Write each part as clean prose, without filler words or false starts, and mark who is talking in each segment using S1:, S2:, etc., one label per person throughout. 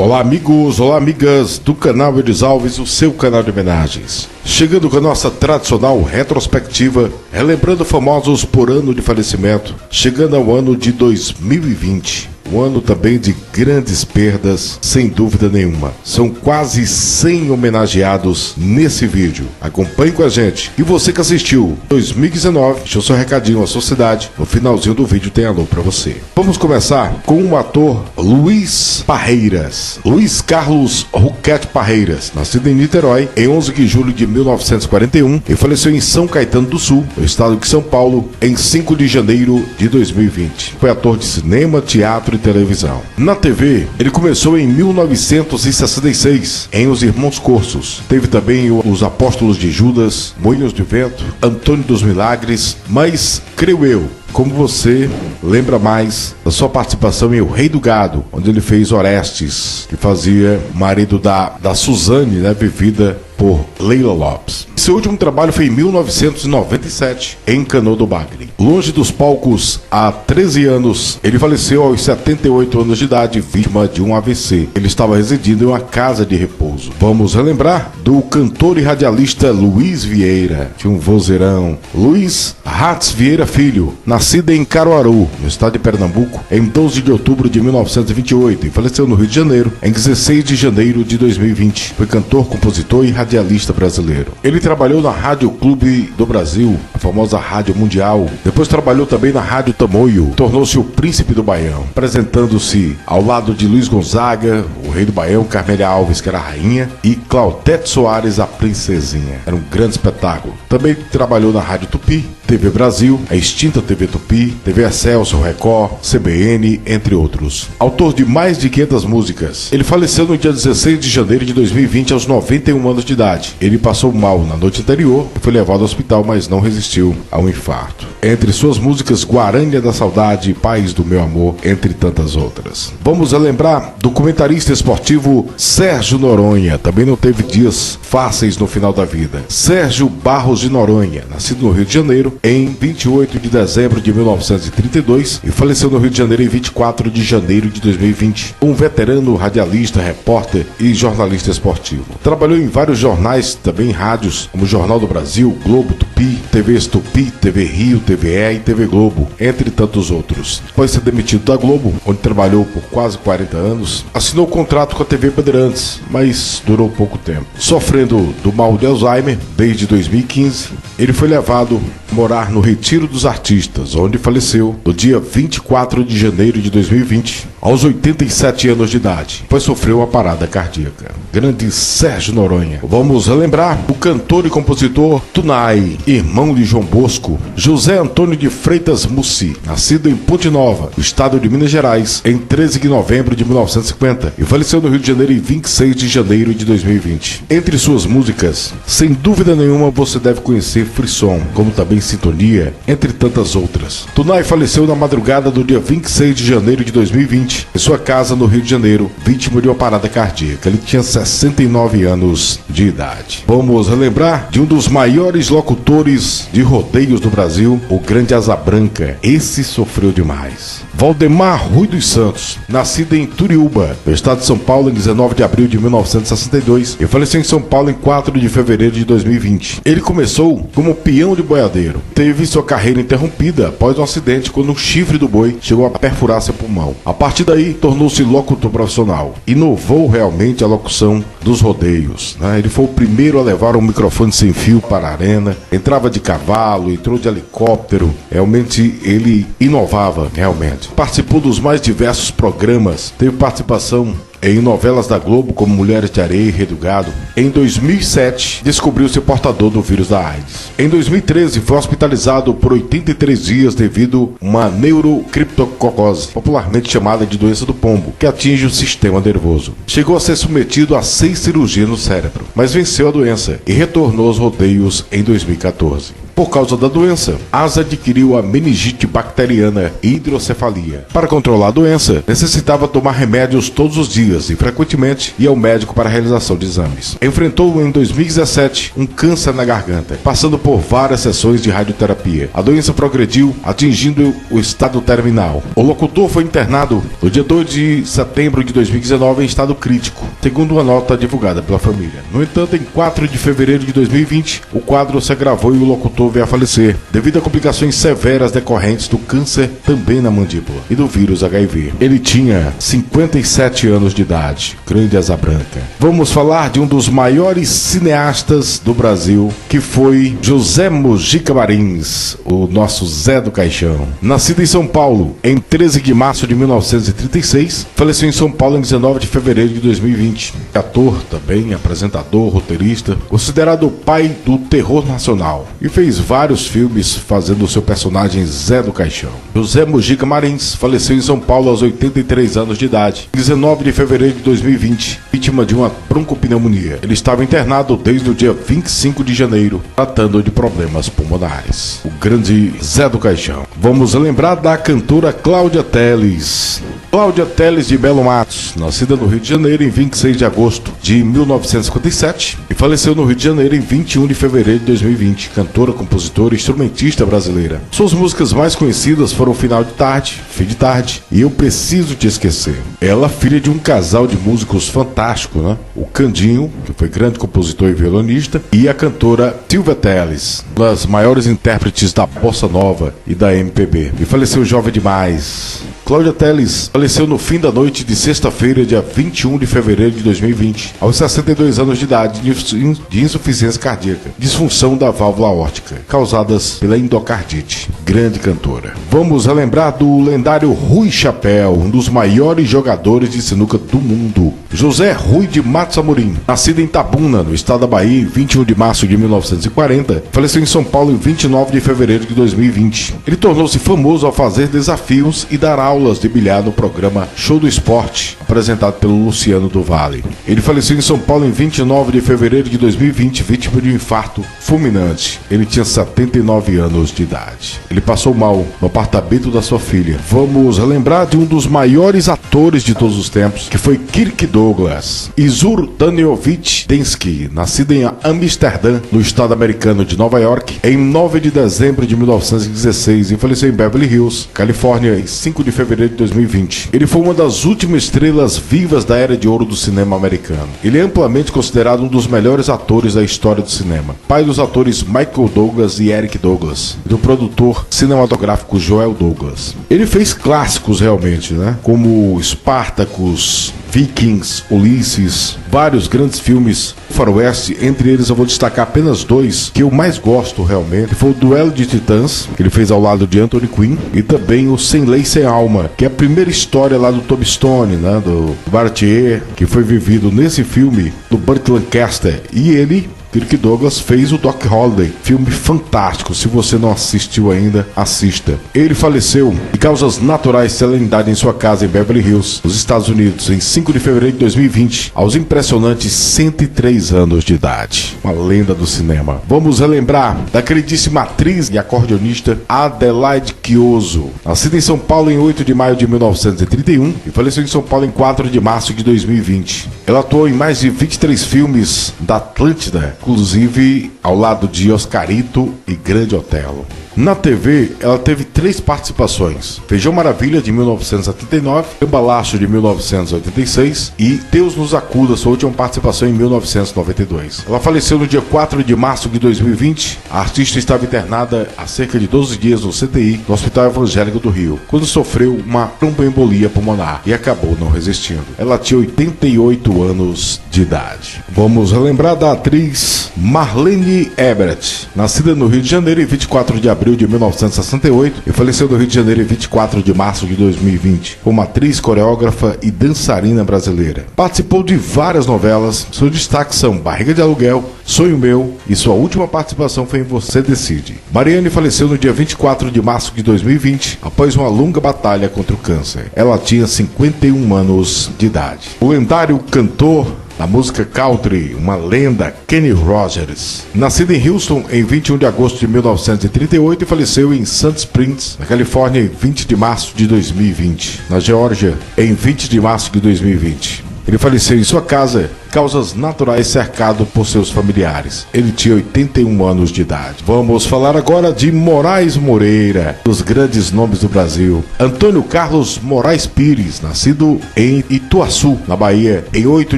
S1: Olá amigos, olá amigas do canal Elis Alves, o seu canal de homenagens. Chegando com a nossa tradicional retrospectiva, relembrando famosos por ano de falecimento, chegando ao ano de 2020. Um ano também de grandes perdas, sem dúvida nenhuma. São quase 100 homenageados nesse vídeo. Acompanhe com a gente. E você que assistiu 2019, deixa o seu recadinho à sociedade. No finalzinho do vídeo tem alô pra você. Vamos começar com o ator Luiz Parreiras. Luiz Carlos Roquete Parreiras, nascido em Niterói em 11 de julho de 1941 e faleceu em São Caetano do Sul, no estado de São Paulo, em 5 de janeiro de 2020. Foi ator de cinema, teatro e televisão. Na TV, ele começou em 1966, em Os Irmãos Corsos. Teve também Os Apóstolos de Judas, Moinhos de Vento, Antônio dos Milagres, mas, creio eu, como você lembra mais da sua participação em O Rei do Gado, onde ele fez Orestes, que fazia marido da Suzane, né, vivida por Leila Lopes. Seu último trabalho foi em 1997, em Canoa do Bagre. Longe dos palcos há 13 anos, ele faleceu aos 78 anos de idade, vítima de um AVC. Ele estava residindo em uma casa de repouso. Vamos relembrar do cantor e radialista Luiz Vieira, de um vozeirão. Luiz Ratz Vieira Filho, nascido em Caruaru, no estado de Pernambuco, em 12 de outubro de 1928 e faleceu no Rio de Janeiro em 16 de janeiro de 2020. Foi cantor, compositor e radialista brasileiro. Ele trabalhou na Rádio Clube do Brasil, a famosa Rádio Mundial. Depois trabalhou também na Rádio Tamoio. Tornou-se o Príncipe do Baião, apresentando-se ao lado de Luiz Gonzaga, o Rei do Baião, Carmélia Alves, que era a rainha, e Claudete Soares, a princesinha. Era um grande espetáculo. Também trabalhou na Rádio Tupi, TV Brasil, a extinta TV Tupi, TV Excelsior, Record, CBN, entre outros. Autor de mais de 500 músicas. Ele faleceu no dia 16 de janeiro de 2020, aos 91 anos de idade. Ele passou mal na noite anterior e foi levado ao hospital, mas não resistiu ao infarto. Entre suas músicas, Guarânia da Saudade, Paz do Meu Amor, entre tantas outras. Vamos relembrar do comentarista esportivo Sérgio Noronha. Também não teve dias fáceis no final da vida. Sérgio Barros de Noronha, nascido no Rio de Janeiro em 28 de dezembro de 1932 e faleceu no Rio de Janeiro em 24 de janeiro de 2020. Um veterano radialista, repórter e jornalista esportivo. Trabalhou em vários jornais, também em rádios, como Jornal do Brasil, Globo, Tupi, TV Tupi, TV Rio, TVE e TV Globo, entre tantos outros. Após ser demitido da Globo, onde trabalhou por quase 40 anos, assinou contrato com a TV Bandeirantes, mas durou pouco tempo. Sofrendo do mal de Alzheimer desde 2015, ele foi levado a morar no Retiro dos Artistas, onde faleceu no dia 24 de janeiro de 2020, aos 87 anos de idade, pois sofreu uma parada cardíaca. Grande Sérgio Noronha. Vamos relembrar o cantor e compositor Tunai, irmão de João Bosco, José Antônio de Freitas Mussi, nascido em Ponte Nova, estado de Minas Gerais, em 13 de novembro de 1950 e faleceu no Rio de Janeiro em 26 de janeiro de 2020. Entre suas músicas, sem dúvida nenhuma você deve conhecer Frisson, como também Sintonia, entre tantas outras. Tunai faleceu na madrugada do dia 26 de janeiro de 2020 em sua casa no Rio de Janeiro, vítima de uma parada cardíaca. Ele tinha 69 anos de idade. Vamos relembrar de um dos maiores locutores de rodeios do Brasil, o grande Asa Branca. Esse sofreu demais. Valdemar Rui dos Santos, nascido em Turiúba, no estado de São Paulo, em 19 de abril de 1962 e faleceu em São Paulo em 4 de fevereiro de 2020. Ele começou como peão de boiadeiro. Teve sua carreira interrompida após um acidente quando um chifre do boi chegou a perfurar seu pulmão. A partir daí, tornou-se locutor profissional. Inovou realmente a locução dos rodeios, né? Ele foi o primeiro a levar um microfone sem fio para a arena, entrava de cavalo, entrou de helicóptero. Realmente ele inovava, realmente. Participou dos mais diversos programas, teve participação em novelas da Globo como Mulheres de Areia e Rei do Gado. Em 2007, descobriu-se portador do vírus da AIDS. Em 2013, foi hospitalizado por 83 dias devido a uma neurocriptococose, popularmente chamada de doença do pombo, que atinge o sistema nervoso. Chegou a ser submetido a 6 cirurgias no cérebro, mas venceu a doença e retornou aos rodeios em 2014. Por causa da doença, Asa adquiriu a meningite bacteriana e hidrocefalia. Para controlar a doença, necessitava tomar remédios todos os dias e frequentemente ia ao médico para a realização de exames. Enfrentou em 2017 um câncer na garganta, passando por várias sessões de radioterapia. A doença progrediu, atingindo o estado terminal. O locutor foi internado no dia 2 de setembro de 2019 em estado crítico, segundo uma nota divulgada pela família. No entanto, em 4 de fevereiro de 2020, o quadro se agravou e o locutor veio a falecer, devido a complicações severas decorrentes do câncer também na mandíbula e do vírus HIV. Ele tinha 57 anos de idade, grande asa branca. Vamos falar de um dos maiores cineastas do Brasil, que foi José Mojica Marins, o nosso Zé do Caixão. Nascido em São Paulo em 13 de março de 1936, faleceu em São Paulo em 19 de fevereiro de 2020. Ator também, apresentador, roteirista, considerado o pai do terror nacional, e fez vários filmes fazendo o seu personagem Zé do Caixão. José Mojica Marins faleceu em São Paulo aos 83 anos de idade, 19 de fevereiro de 2020, vítima de uma broncopneumonia. Ele estava internado desde o dia 25 de janeiro, tratando de problemas pulmonares. O grande Zé do Caixão. Vamos lembrar da cantora Cláudia Telles. Cláudia Telles de Belo Matos, nascida no Rio de Janeiro em 26 de agosto de 1957 e faleceu no Rio de Janeiro em 21 de fevereiro de 2020. Cantora, compositora e instrumentista brasileira. Suas músicas mais conhecidas foram Final de Tarde, Fim de Tarde e Eu Preciso Te Esquecer. Ela, filha de um casal de músicos fantástico, né? O Candinho, que foi grande compositor e violonista, e a cantora Silvia Telles, uma das maiores intérpretes da bossa nova e da MPB. E faleceu jovem demais. Cláudia Telles faleceu no fim da noite de sexta-feira, dia 21 de fevereiro de 2020, aos 62 anos de idade, de insuficiência cardíaca, disfunção da válvula aórtica, causadas pela endocardite. Grande cantora. Vamos relembrar do lendário Rui Chapéu, um dos maiores jogadores de sinuca do mundo. José Rui de Matos Amorim, nascido em Itabuna, no estado da Bahia, em 21 de março de 1940, faleceu em São Paulo em 29 de fevereiro de 2020. Ele tornou-se famoso ao fazer desafios e dar aulas de bilhar no programa Show do Esporte, apresentado pelo Luciano do Vale. Ele faleceu em São Paulo em 29 de fevereiro de 2020, vítima de um infarto fulminante. Ele tinha 79 anos de idade. Ele passou mal no apartamento da sua filha. Vamos lembrar de um dos maiores atores de todos os tempos, que foi Kirk Douglas. Izur Danielowicz Densky, nascido em Amsterdã, no estado americano de Nova York, em 9 de dezembro de 1916 e faleceu em Beverly Hills, Califórnia, em 5 de fevereiro de 2020. Ele foi uma das últimas estrelas vivas da era de ouro do cinema americano. Ele é amplamente considerado um dos melhores atores da história do cinema. Pai dos atores Michael Douglas e Eric Douglas, e do produtor cinematográfico Joel Douglas. Ele fez clássicos realmente, né? Como Spartacus, Vikings, Ulisses, vários grandes filmes faroeste. Entre eles eu vou destacar apenas dois que eu mais gosto realmente, que foi o Duelo de Titãs, que ele fez ao lado de Anthony Quinn, e também o Sem Lei Sem Alma, que é a primeira história lá do Tom Stone, né, do Bartier, que foi vivido nesse filme do Burt Lancaster, e ele, Kirk Douglas, fez o Doc Holliday, filme fantástico. Se você não assistiu ainda, assista. Ele faleceu de causas naturais, serenidade em sua casa em Beverly Hills, nos Estados Unidos, em 5 de fevereiro de 2020, aos impressionantes 103 anos de idade. Uma lenda do cinema. Vamos relembrar da queridíssima atriz e acordeonista Adelaide Chioso, nascida em São Paulo em 8 de maio de 1931 e faleceu em São Paulo em 4 de março de 2020. Ela atuou em mais de 23 filmes da Atlântida, inclusive ao lado de Oscarito e Grande Otelo. Na TV, ela teve 3 participações: Feijão Maravilha, de 1979, Cambalacho, de 1986 e Deus nos acuda, sua última participação em 1992. Ela faleceu no dia 4 de março de 2020. A artista estava internada há cerca de 12 dias no CTI, no Hospital Evangélico do Rio, quando sofreu uma tromboembolia pulmonar e acabou não resistindo. Ela tinha 88 anos de idade. Vamos relembrar da atriz Marlene Ebert, nascida no Rio de Janeiro em 24 de abril de 1968 e faleceu no Rio de Janeiro em 24 de março de 2020. Foi uma atriz, coreógrafa e dançarina brasileira. Participou de várias novelas. Seus destaques são Barriga de Aluguel, Sonho Meu, e sua última participação foi em Você Decide. Mariane faleceu no dia 24 de março de 2020 após uma longa batalha contra o câncer. Ela tinha 51 anos de idade. O lendário cantor da música country, uma lenda, Kenny Rogers. Nascido em Houston em 21 de agosto de 1938 e faleceu em Sand Springs, na Califórnia, em 20 de março de 2020. Na Geórgia, em 20 de março de 2020. Ele faleceu em sua casa, causas naturais, cercado por seus familiares. Ele tinha 81 anos de idade. Vamos falar agora de Moraes Moreira, dos grandes nomes do Brasil. Antônio Carlos Moraes Pires, nascido em Ituaçu, na Bahia, em 8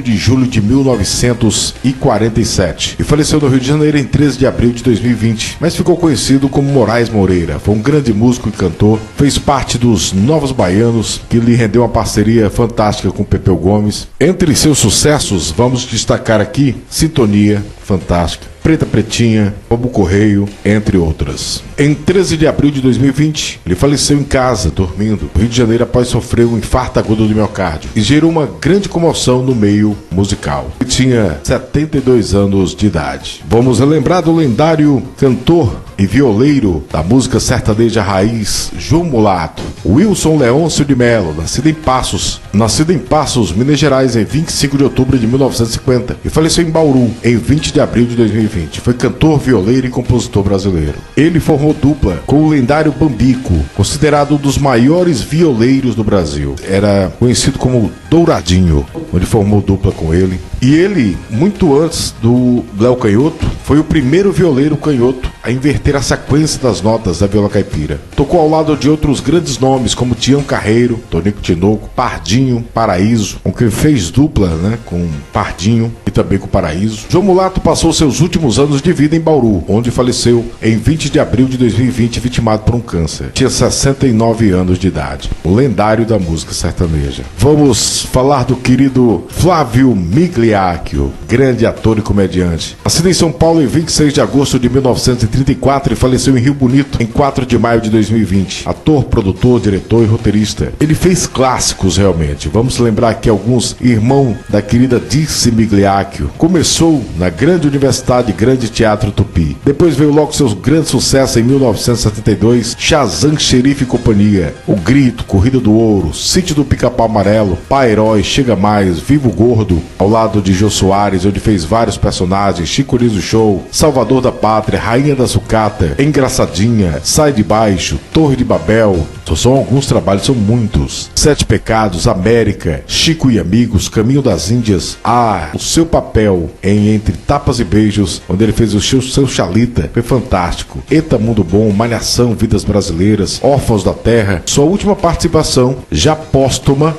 S1: de julho de 1947. E faleceu no Rio de Janeiro em 13 de abril de 2020, mas ficou conhecido como Moraes Moreira. Foi um grande músico e cantor, fez parte dos Novos Baianos, que lhe rendeu uma parceria fantástica com Pepeu Gomes. Entre seus sucessos, vamos destacar aqui Sintonia, fantástica, Preta Pretinha, Bobo Correio, entre outras. Em 13 de abril de 2020, ele faleceu em casa, dormindo, no Rio de Janeiro, após sofrer um infarto agudo do miocárdio, e gerou uma grande comoção no meio musical. Ele tinha 72 anos de idade. Vamos relembrar do lendário cantor e violeiro da música sertaneja raiz, João Mulato. Wilson Leôncio de Melo, nascido em Passos, Minas Gerais, em 25 de outubro de 1950, e faleceu em Bauru, em 20 de abril de 2020. Foi cantor, violeiro e compositor brasileiro. Ele formou dupla com o lendário Bambico, considerado um dos maiores violeiros do Brasil. Era conhecido como Douradinho, onde formou dupla com ele. E ele, muito antes do Léo Canhoto, foi o primeiro violeiro canhoto a inverter a sequência das notas da viola caipira. Tocou ao lado de outros grandes nomes como Tião Carreiro, Tonico Tinoco, Pardinho, Paraíso, com quem fez dupla, com Pardinho e também com Paraíso. João Mulato passou seus últimos anos de vida em Bauru, onde faleceu em 20 de abril de 2020, vitimado por um câncer. Tinha 69 anos de idade. O lendário da música sertaneja. Vamos falar do querido Flávio Migliaccio, grande ator e comediante. Nascido em São Paulo em 26 de agosto de 1934 e faleceu em Rio Bonito em 4 de maio de 2020. Ator, produtor, diretor e roteirista. Ele fez clássicos realmente. Vamos lembrar aqui alguns. Irmão da querida Dirce Migliaccio. Começou na grande universidade, grande teatro Tupi. Depois veio logo seus grandes sucessos em 1972, Shazam, Xerife e Companhia, O Grito, Corrida do Ouro, Sítio do Pica-Pau Amarelo, Pai Herói, Chega Mais, Vivo Gordo, ao lado de Jô Soares, onde fez vários personagens, Chico Liso Show, Salvador da Pátria, Rainha da Sucata, Engraçadinha, Sai de Baixo, Torre de Babel. São alguns trabalhos, são muitos. Sete Pecados, América, Chico e Amigos, Caminho das Índias, o seu papel em Entre Tapas e Beijos, onde ele fez o seu Chalita, foi fantástico. Eita Mundo Bom, Malhação, Vidas Brasileiras, Órfãos da Terra. Sua última participação, já póstuma,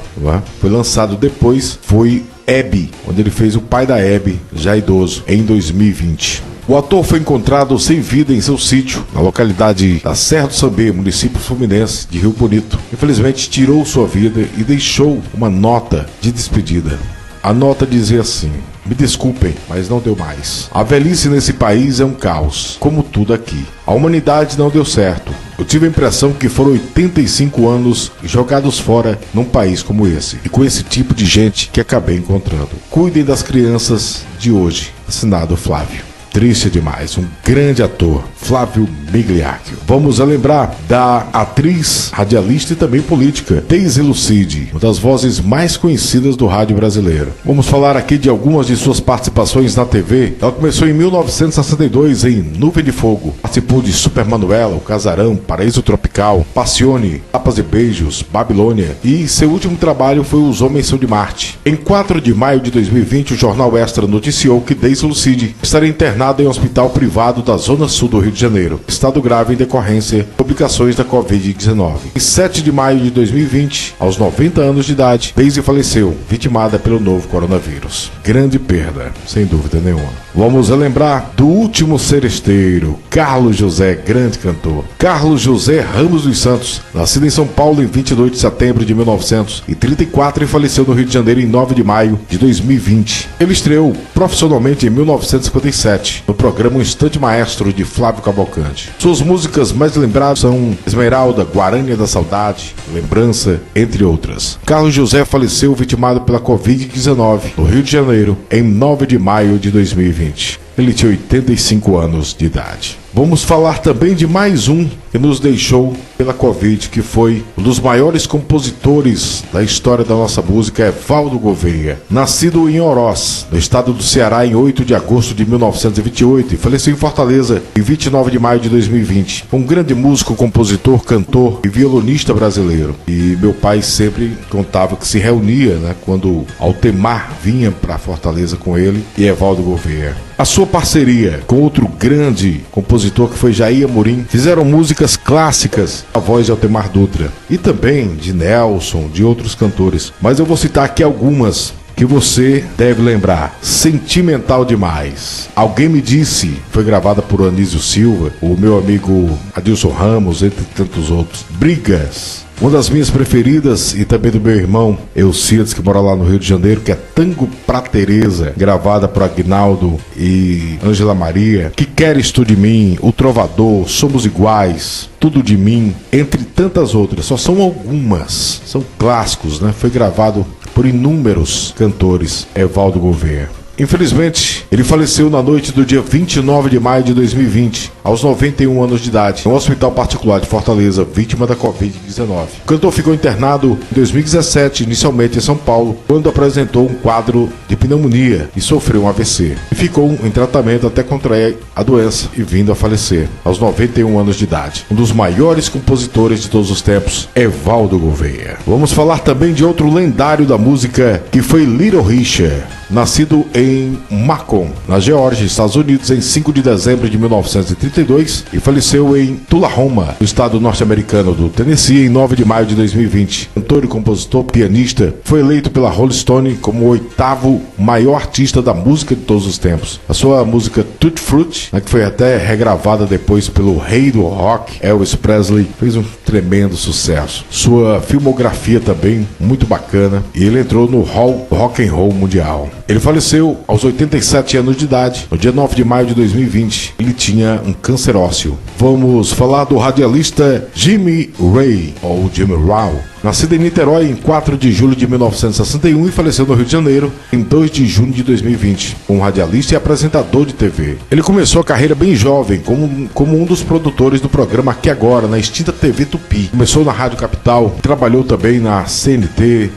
S1: foi lançado depois, foi Hebe, onde ele fez o pai da Hebe, já idoso, em 2020. O ator foi encontrado sem vida em seu sítio, na localidade da Serra do Sambê, município fluminense de Rio Bonito. Infelizmente, tirou sua vida e deixou uma nota de despedida. A nota dizia assim: me desculpem, mas não deu mais. A velhice nesse país é um caos, como tudo aqui. A humanidade não deu certo. Eu tive a impressão que foram 85 anos jogados fora num país como esse. E com esse tipo de gente que acabei encontrando. Cuidem das crianças de hoje. Assinado Flávio. Triste demais, um grande ator, Flávio Migliaccio. Vamos lembrar da atriz, radialista e também política, Daisy Lucide, uma das vozes mais conhecidas do rádio brasileiro. Vamos falar aqui de algumas de suas participações na TV. Ela começou em 1962 em Nuvem de Fogo. Participou de Super Manuela, O Casarão, Paraíso Tropical, Passione, Tapas e Beijos, Babilônia, e seu último trabalho foi Os Homens São de Marte. Em 4 de maio de 2020, o Jornal Extra noticiou que Daisy Lucide estaria internada em um hospital privado da Zona Sul do Rio de Janeiro. Estado grave em decorrência de complicações da Covid-19. Em 7 de maio de 2020, aos 90 anos de idade, Daisy faleceu, vitimada pelo novo coronavírus. Grande perda, sem dúvida nenhuma. Vamos relembrar do último seresteiro, Carlos José, grande cantor. Carlos José Ramos dos Santos, nascido em São Paulo em 22 de setembro de 1934 e faleceu no Rio de Janeiro em 9 de maio de 2020. Ele estreou profissionalmente em 1957, no programa Um Instante Maestro de Flávio Cavalcante. Suas músicas mais lembradas são Esmeralda, Guarânia da Saudade, Lembrança, entre outras. Carlos José faleceu vitimado pela Covid-19 no Rio de Janeiro em 9 de maio de 2020. Ele tinha 85 anos de idade. Vamos falar também de mais um que nos deixou pela Covid, que foi um dos maiores compositores da história da nossa música, Evaldo Gouveia. Nascido em Oroz, no estado do Ceará, em 8 de agosto de 1928 e faleceu em Fortaleza em 29 de maio de 2020. Foi um grande músico, compositor, cantor e violonista brasileiro. E meu pai sempre contava que se reunia, quando Altemar vinha para Fortaleza com ele e Evaldo Gouveia. A sua parceria com outro grande compositor que foi Jair Amorim fizeram músicas clássicas, a voz de Altemar Dutra e também de Nelson, de outros cantores. Mas eu vou citar aqui algumas que você deve lembrar. Sentimental Demais. Alguém Me Disse, foi gravada por Anísio Silva, o meu amigo Adilson Ramos, entre tantos outros. Brigas. Uma das minhas preferidas e também do meu irmão Eucides, que mora lá no Rio de Janeiro, que é Tango pra Tereza, gravada por Aguinaldo e Ângela Maria. Que Queres Tu de Mim, O Trovador, Somos Iguais, Tudo de Mim, entre tantas outras. Só são algumas, são clássicos, Foi gravado por inúmeros cantores, Evaldo Gouveia. Infelizmente, ele faleceu na noite do dia 29 de maio de 2020, aos 91 anos de idade, no hospital particular de Fortaleza, vítima da Covid-19. O cantor ficou internado em 2017, inicialmente em São Paulo, quando apresentou um quadro de pneumonia e sofreu um AVC. E ficou em tratamento até contrair a doença e vindo a falecer, aos 91 anos de idade. Um dos maiores compositores de todos os tempos, Evaldo Gouveia. Vamos falar também de outro lendário da música, que foi Little Richard. Nascido em Macon, na Geórgia, Estados Unidos, em 5 de dezembro de 1932 e faleceu em Tullahoma, no estado norte-americano do Tennessee, em 9 de maio de 2020. Cantor e compositor, pianista, foi eleito pela Rolling Stone como o 8º maior artista da música de todos os tempos. A sua música Tutti Frutti, que foi até regravada depois pelo rei do rock, Elvis Presley, fez um tremendo sucesso. Sua filmografia também muito bacana e ele entrou no Hall Rock and Roll Mundial. Ele faleceu aos 87 anos de idade, no dia 9 de maio de 2020. Ele tinha um câncer ósseo. Vamos falar do radialista Jimmy Ray, ou Jimmy Rao. Nascido em Niterói em 4 de julho de 1961 e faleceu no Rio de Janeiro em 2 de junho de 2020, um radialista e apresentador de TV. Ele começou a carreira bem jovem, como um dos produtores do programa Aqui Agora, na extinta TV Tupi. Começou na Rádio Capital, trabalhou também na CNT,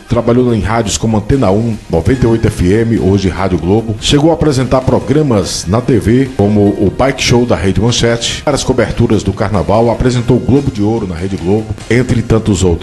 S1: trabalhou em rádios como Antena 1, 98 FM, hoje Rádio Globo. Chegou a apresentar programas na TV, como o Bike Show da Rede Manchete, várias coberturas do Carnaval, apresentou o Globo de Ouro na Rede Globo, entre tantos outros.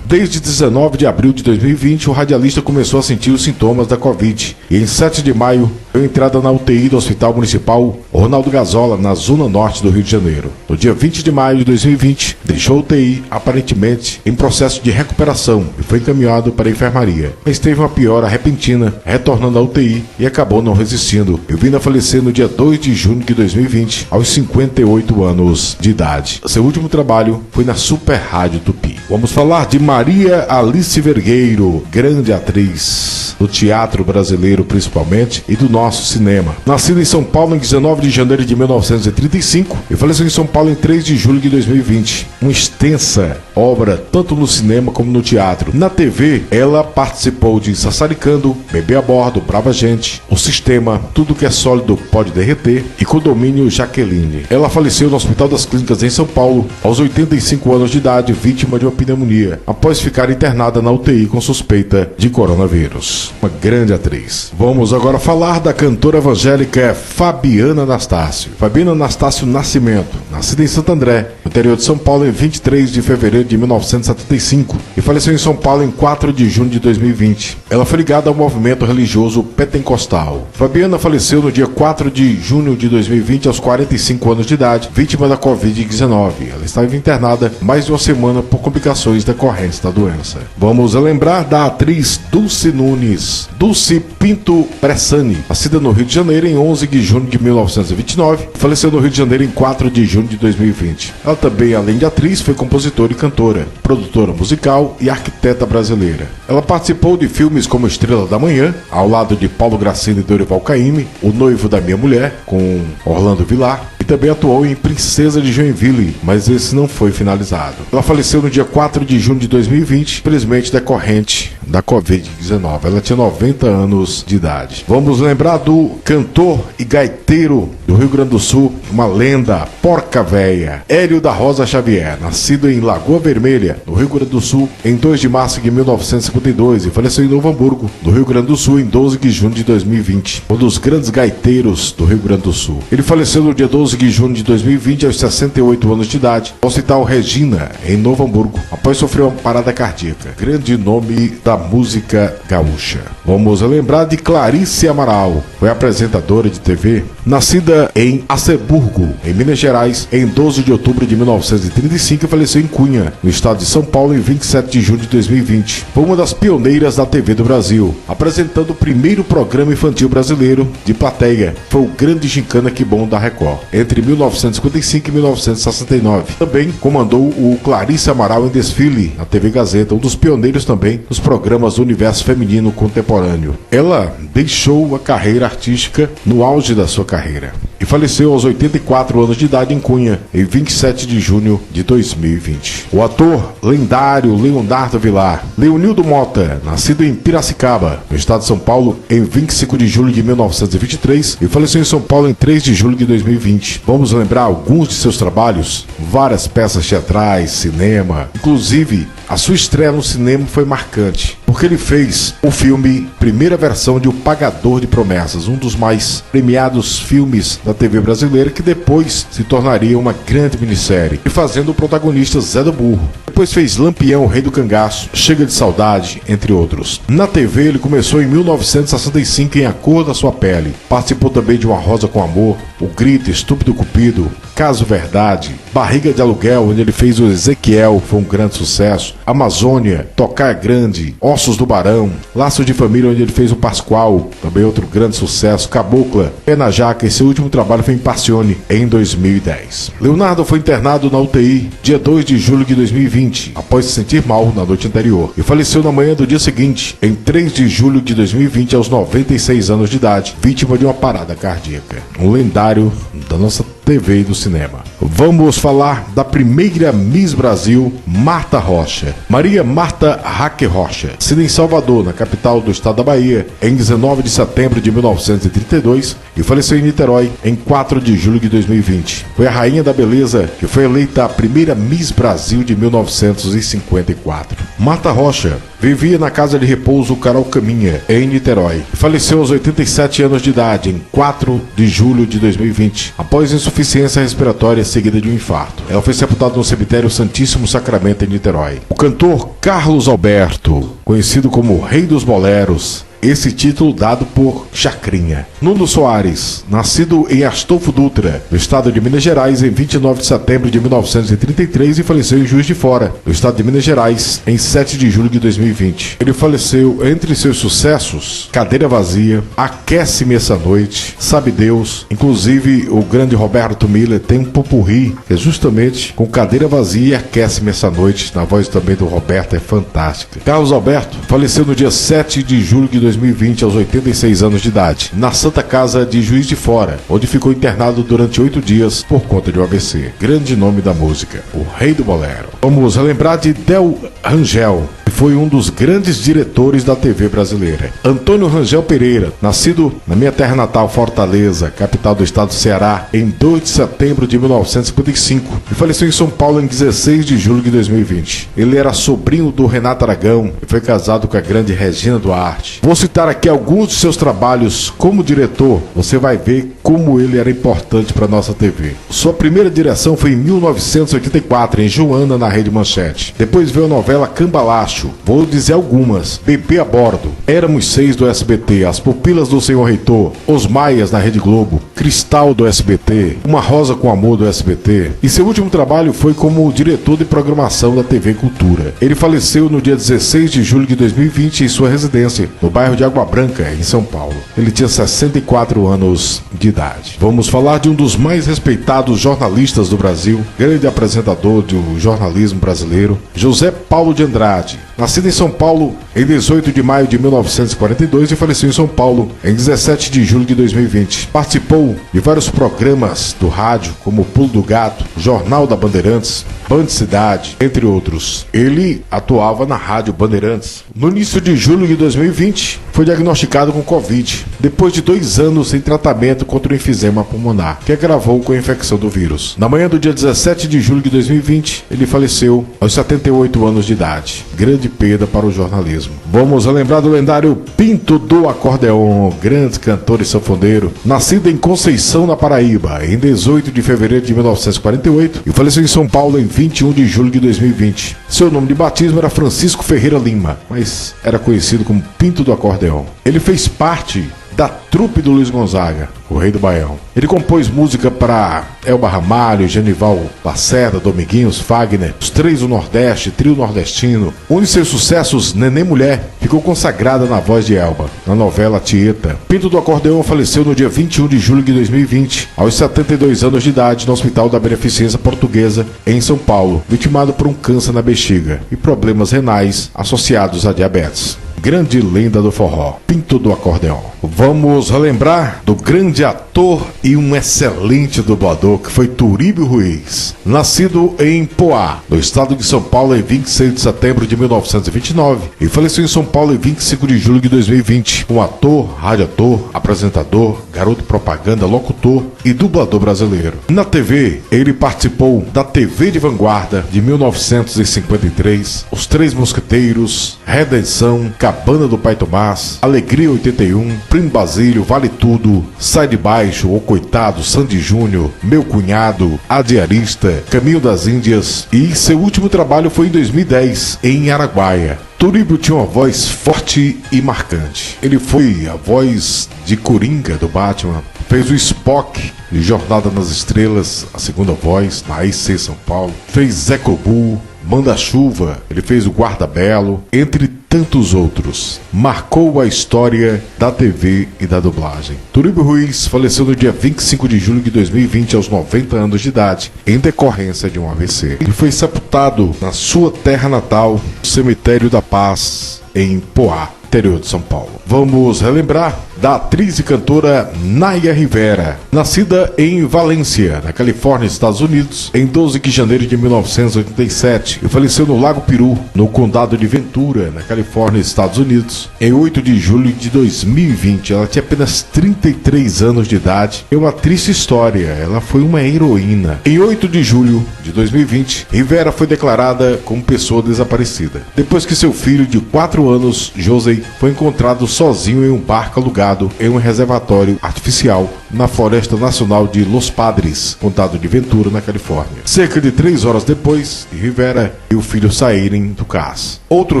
S1: Desde 19 de abril de 2020, o radialista começou a sentir os sintomas da Covid e em 7 de maio deu entrada na UTI do Hospital Municipal Ronaldo Gazola, na zona norte do Rio de Janeiro. No dia 20 de maio de 2020, deixou a UTI, aparentemente em processo de recuperação, e foi encaminhado para a enfermaria. Mas teve uma piora repentina, retornando à UTI e acabou não resistindo e vindo a falecer no dia 2 de junho de 2020, aos 58 anos de idade. Seu último trabalho foi na Super Rádio Tupi. Vamos falar de Maria Alice Vergueiro, grande atriz do teatro brasileiro principalmente e do nosso cinema. Nascida em São Paulo em 19 de janeiro de 1935 e faleceu em São Paulo em 3 de julho de 2020. Uma extensa obra tanto no cinema como no teatro. Na TV, ela participou de Sassaricando, Bebê a Bordo, Brava Gente, O Sistema, Tudo Que É Sólido Pode Derreter e Condomínio Jaqueline. Ela faleceu no Hospital das Clínicas em São Paulo aos 85 anos de idade, vítima de uma pneumonia, após ficar internada na UTI com suspeita de coronavírus. Uma grande atriz. Vamos agora falar da cantora evangélica Fabiana Anastácio. Fabiana Anastácio Nascimento, nascida em Santo André, no interior de São Paulo, em 23 de fevereiro de 1975 e faleceu em São Paulo em 4 de junho de 2020. Ela foi ligada ao movimento religioso pentecostal. Fabiana faleceu no dia 4 de junho de 2020 aos 45 anos de idade, vítima da Covid-19. Ela estava internada mais de uma semana por complicações decorrentes da doença. Vamos lembrar da atriz Dulce Nunes, Dulce Pinto Bressani, nascida no Rio de Janeiro em 11 de junho de 1929, faleceu no Rio de Janeiro em 4 de junho de 2020. Ela também, além de atriz, foi compositora e cantora, produtora musical e arquiteta brasileira. Ela participou de filmes como Estrela da Manhã, ao lado de Paulo Gracindo e Dorival Caymmi, O Noivo da Minha Mulher, com Orlando Vilar, e também atuou em Princesa de Joinville, mas esse não foi finalizado. Ela faleceu no dia 4 de junho de 2020, infelizmente decorrente da Covid-19. Ela tinha 90 anos de idade. Vamos lembrar do cantor e gaiteiro do Rio Grande do Sul, uma lenda, Porca Véia, Hélio da Rosa Xavier, nascido em Lagoa Vermelha, no Rio Grande do Sul, em 2 de março de 1952 e faleceu em Novo Hamburgo, no Rio Grande do Sul, em 12 de junho de 2020. Um dos grandes gaiteiros do Rio Grande do Sul. Ele faleceu no dia 12 de junho de 2020, aos 68 anos de idade, no Hospital Regina, em Novo Hamburgo, após sofrer uma parada cardíaca. Grande nome da música gaúcha. Vamos lembrar de Clarice Amaral, foi apresentadora de TV, nascida em Aceburgo, em Minas Gerais, em 12 de outubro de 1935 e faleceu em Cunha, no estado de São Paulo, em 27 de junho de 2020. Foi uma das pioneiras da TV do Brasil, apresentando o primeiro programa infantil brasileiro de plateia. Foi o Grande Gincana Que Bom da Record, entre 1955 e 1969. Também comandou o Clarice Amaral em desfile na TV Gazeta, um dos pioneiros também nos programas do universo feminino contemporâneo. Ela deixou a carreira artística no auge da sua carreira e faleceu aos 84 anos de idade em Cunha, em 27 de junho de 2020. O ator lendário Leonardo Vilar, Leonildo Mota, nascido em Piracicaba, no estado de São Paulo, em 25 de julho de 1923 e faleceu em São Paulo em 3 de julho de 2020. Vamos lembrar alguns de seus trabalhos, várias peças teatrais, cinema, inclusive a sua estreia no cinema foi marcante, porque ele fez o filme, primeira versão de O Pagador de Promessas, um dos mais premiados filmes da TV brasileira, que depois se tornaria uma grande minissérie, e fazendo o protagonista Zé do Burro. Depois fez Lampião, Rei do Cangaço, Chega de Saudade, entre outros. Na TV ele começou em 1965 em A Cor da Sua Pele. Participou também de Uma Rosa com Amor, O Grito, Estúpido Cupido, Caso Verdade, Barriga de Aluguel, onde ele fez o Ezequiel, foi um grande sucesso, Amazônia, Tocar é Grande, Ossos do Barão, Laços de Família, onde ele fez o Pascoal, também outro grande sucesso, Cabocla, Pé na Jaca, esse último trabalho foi em Passione, em 2010. Leonardo foi internado na UTI dia 2 de julho de 2020, após se sentir mal na noite anterior, e faleceu na manhã do dia seguinte, em 3 de julho de 2020, aos 96 anos de idade, vítima de uma parada cardíaca. Um lendário da nossa TV e do cinema. Vamos falar da primeira Miss Brasil, Marta Rocha. Maria Marta Raque Rocha, nascida em Salvador, na capital do estado da Bahia, em 19 de setembro de 1932 e faleceu em Niterói em 4 de julho de 2020. Foi a rainha da beleza que foi eleita a primeira Miss Brasil de 1954. Marta Rocha vivia na casa de repouso Carol Caminha, em Niterói, e faleceu aos 87 anos de idade, em 4 de julho de 2020, após insuficiência respiratória seguida de um infarto. Ela foi sepultada no cemitério Santíssimo Sacramento, em Niterói. O cantor Carlos Alberto, conhecido como Rei dos Boleros, esse título dado por Chacrinha. Nuno Soares, nascido em Astolfo Dutra, no estado de Minas Gerais, em 29 de setembro de 1933 e faleceu em Juiz de Fora, no estado de Minas Gerais, em 7 de julho de 2020. Ele faleceu entre seus sucessos Cadeira Vazia, Aquece-me Essa Noite, Sabe Deus, inclusive o grande Roberto Miller tem um popurrí que é justamente com Cadeira Vazia e Aquece-me Essa Noite, na voz também do Roberto, é fantástica. Carlos Alberto faleceu no dia 7 de julho de 2020, aos 86 anos de idade, na Santa Casa de Juiz de Fora, onde ficou internado durante 8 dias por conta de um AVC. Grande nome da música, o Rei do Bolero. Vamos lembrar de Del Rangel, que foi um dos grandes diretores da TV brasileira. Antônio Rangel Pereira, nascido na minha terra natal, Fortaleza, capital do estado do Ceará, em 2 de setembro de 1955, e faleceu em São Paulo em 16 de julho de 2020. Ele era sobrinho do Renato Aragão e foi casado com a grande Regina Duarte. Vou citar aqui alguns de seus trabalhos como diretor, você vai ver como ele era importante para nossa TV. Sua primeira direção foi em 1984, em Joana, na Rede Manchete. Depois veio a novela Cambalacho, vou dizer algumas: Bebê a Bordo, Éramos Seis do SBT, As Pupilas do Senhor Reitor, Os Maias na Rede Globo, Cristal do SBT, Uma Rosa com Amor do SBT, e seu último trabalho foi como diretor de programação da TV Cultura. Ele faleceu no dia 16 de julho de 2020 em sua residência, no bairro de Água Branca, em São Paulo. Ele tinha 64 anos de idade. Vamos falar de um dos mais respeitados jornalistas do Brasil, grande apresentador do jornalismo brasileiro, José Paulo de Andrade. Nascido em São Paulo em 18 de maio de 1942 e faleceu em São Paulo em 17 de julho de 2020. Participou de vários programas do rádio, como Pulo do Gato, Jornal da Bandeirantes, Band Cidade, entre outros. Ele atuava na Rádio Bandeirantes. No início de julho de 2020, foi diagnosticado com Covid, depois de 2 anos em tratamento contra o enfisema pulmonar, que agravou com a infecção do vírus. Na manhã do dia 17 de julho de 2020, ele faleceu aos 78 anos de idade. Grande perda para o jornalismo. Vamos lembrar do lendário Pinto do Acordeon, grande cantor e sanfoneiro, nascido em Conceição, na Paraíba, em 18 de fevereiro de 1948 e faleceu em São Paulo em 21 de julho de 2020. Seu nome de batismo era Francisco Ferreira Lima, mas era conhecido como Pinto do Acordeon. Ele fez parte da trupe do Luiz Gonzaga, o Rei do Baião. Ele compôs música para Elba Ramalho, Genival Lacerda, Dominguinhos, Fagner, Os Três do Nordeste, Trio Nordestino. Um de seus sucessos, Neném Mulher, ficou consagrada na voz de Elba, na novela Tieta. Pinto do Acordeon faleceu no dia 21 de julho de 2020, aos 72 anos de idade, no Hospital da Beneficência Portuguesa, em São Paulo, vitimado por um câncer na bexiga e problemas renais associados à diabetes. Grande lenda do forró, Pinto do Acordeon. Vamos relembrar do grande ator e um excelente dublador que foi Turíbio Ruiz. Nascido em Poá, no estado de São Paulo, em 26 de setembro de 1929 e faleceu em São Paulo em 25 de julho de 2020. Um ator, radioator, apresentador, garoto propaganda, locutor e dublador brasileiro. Na TV, ele participou da TV de Vanguarda de 1953, Os Três Mosqueteiros, Redenção, Cabana do Pai Tomás, Alegria 81, Primo Basílio, Vale Tudo, Sai de Baixo, O Coitado, Sandy Júnior, Meu Cunhado, A Diarista, Caminho das Índias e seu último trabalho foi em 2010, em Araguaia. Turíbio tinha uma voz forte e marcante. Ele foi a voz de Coringa do Batman, fez o Spock de Jornada nas Estrelas, a segunda voz, na AIC São Paulo, fez Zé Cobu, Manda-Chuva, ele fez o Guarda Belo, entre tantos outros. Marcou a história da TV e da dublagem. Turíbio Ruiz faleceu no dia 25 de julho de 2020, aos 90 anos de idade, em decorrência de um AVC. Ele foi sepultado na sua terra natal, no Cemitério da Paz, em Poá, interior de São Paulo. Vamos relembrar da atriz e cantora Naya Rivera, nascida em Valência, na Califórnia, Estados Unidos, em 12 de janeiro de 1987 e faleceu no Lago Peru, no condado de Ventura, na Califórnia, Estados Unidos, em 8 de julho de 2020. Ela tinha apenas 33 anos de idade. É uma triste história, ela foi uma heroína. Em 8 de julho de 2020, Rivera foi declarada como pessoa desaparecida, depois que seu filho de 4 anos, José, foi encontrado sozinho em um barco alugado em um reservatório artificial na Floresta Nacional de Los Padres, condado de Ventura, na Califórnia. Cerca de 3 horas depois, Rivera e o filho saírem do cais. Outro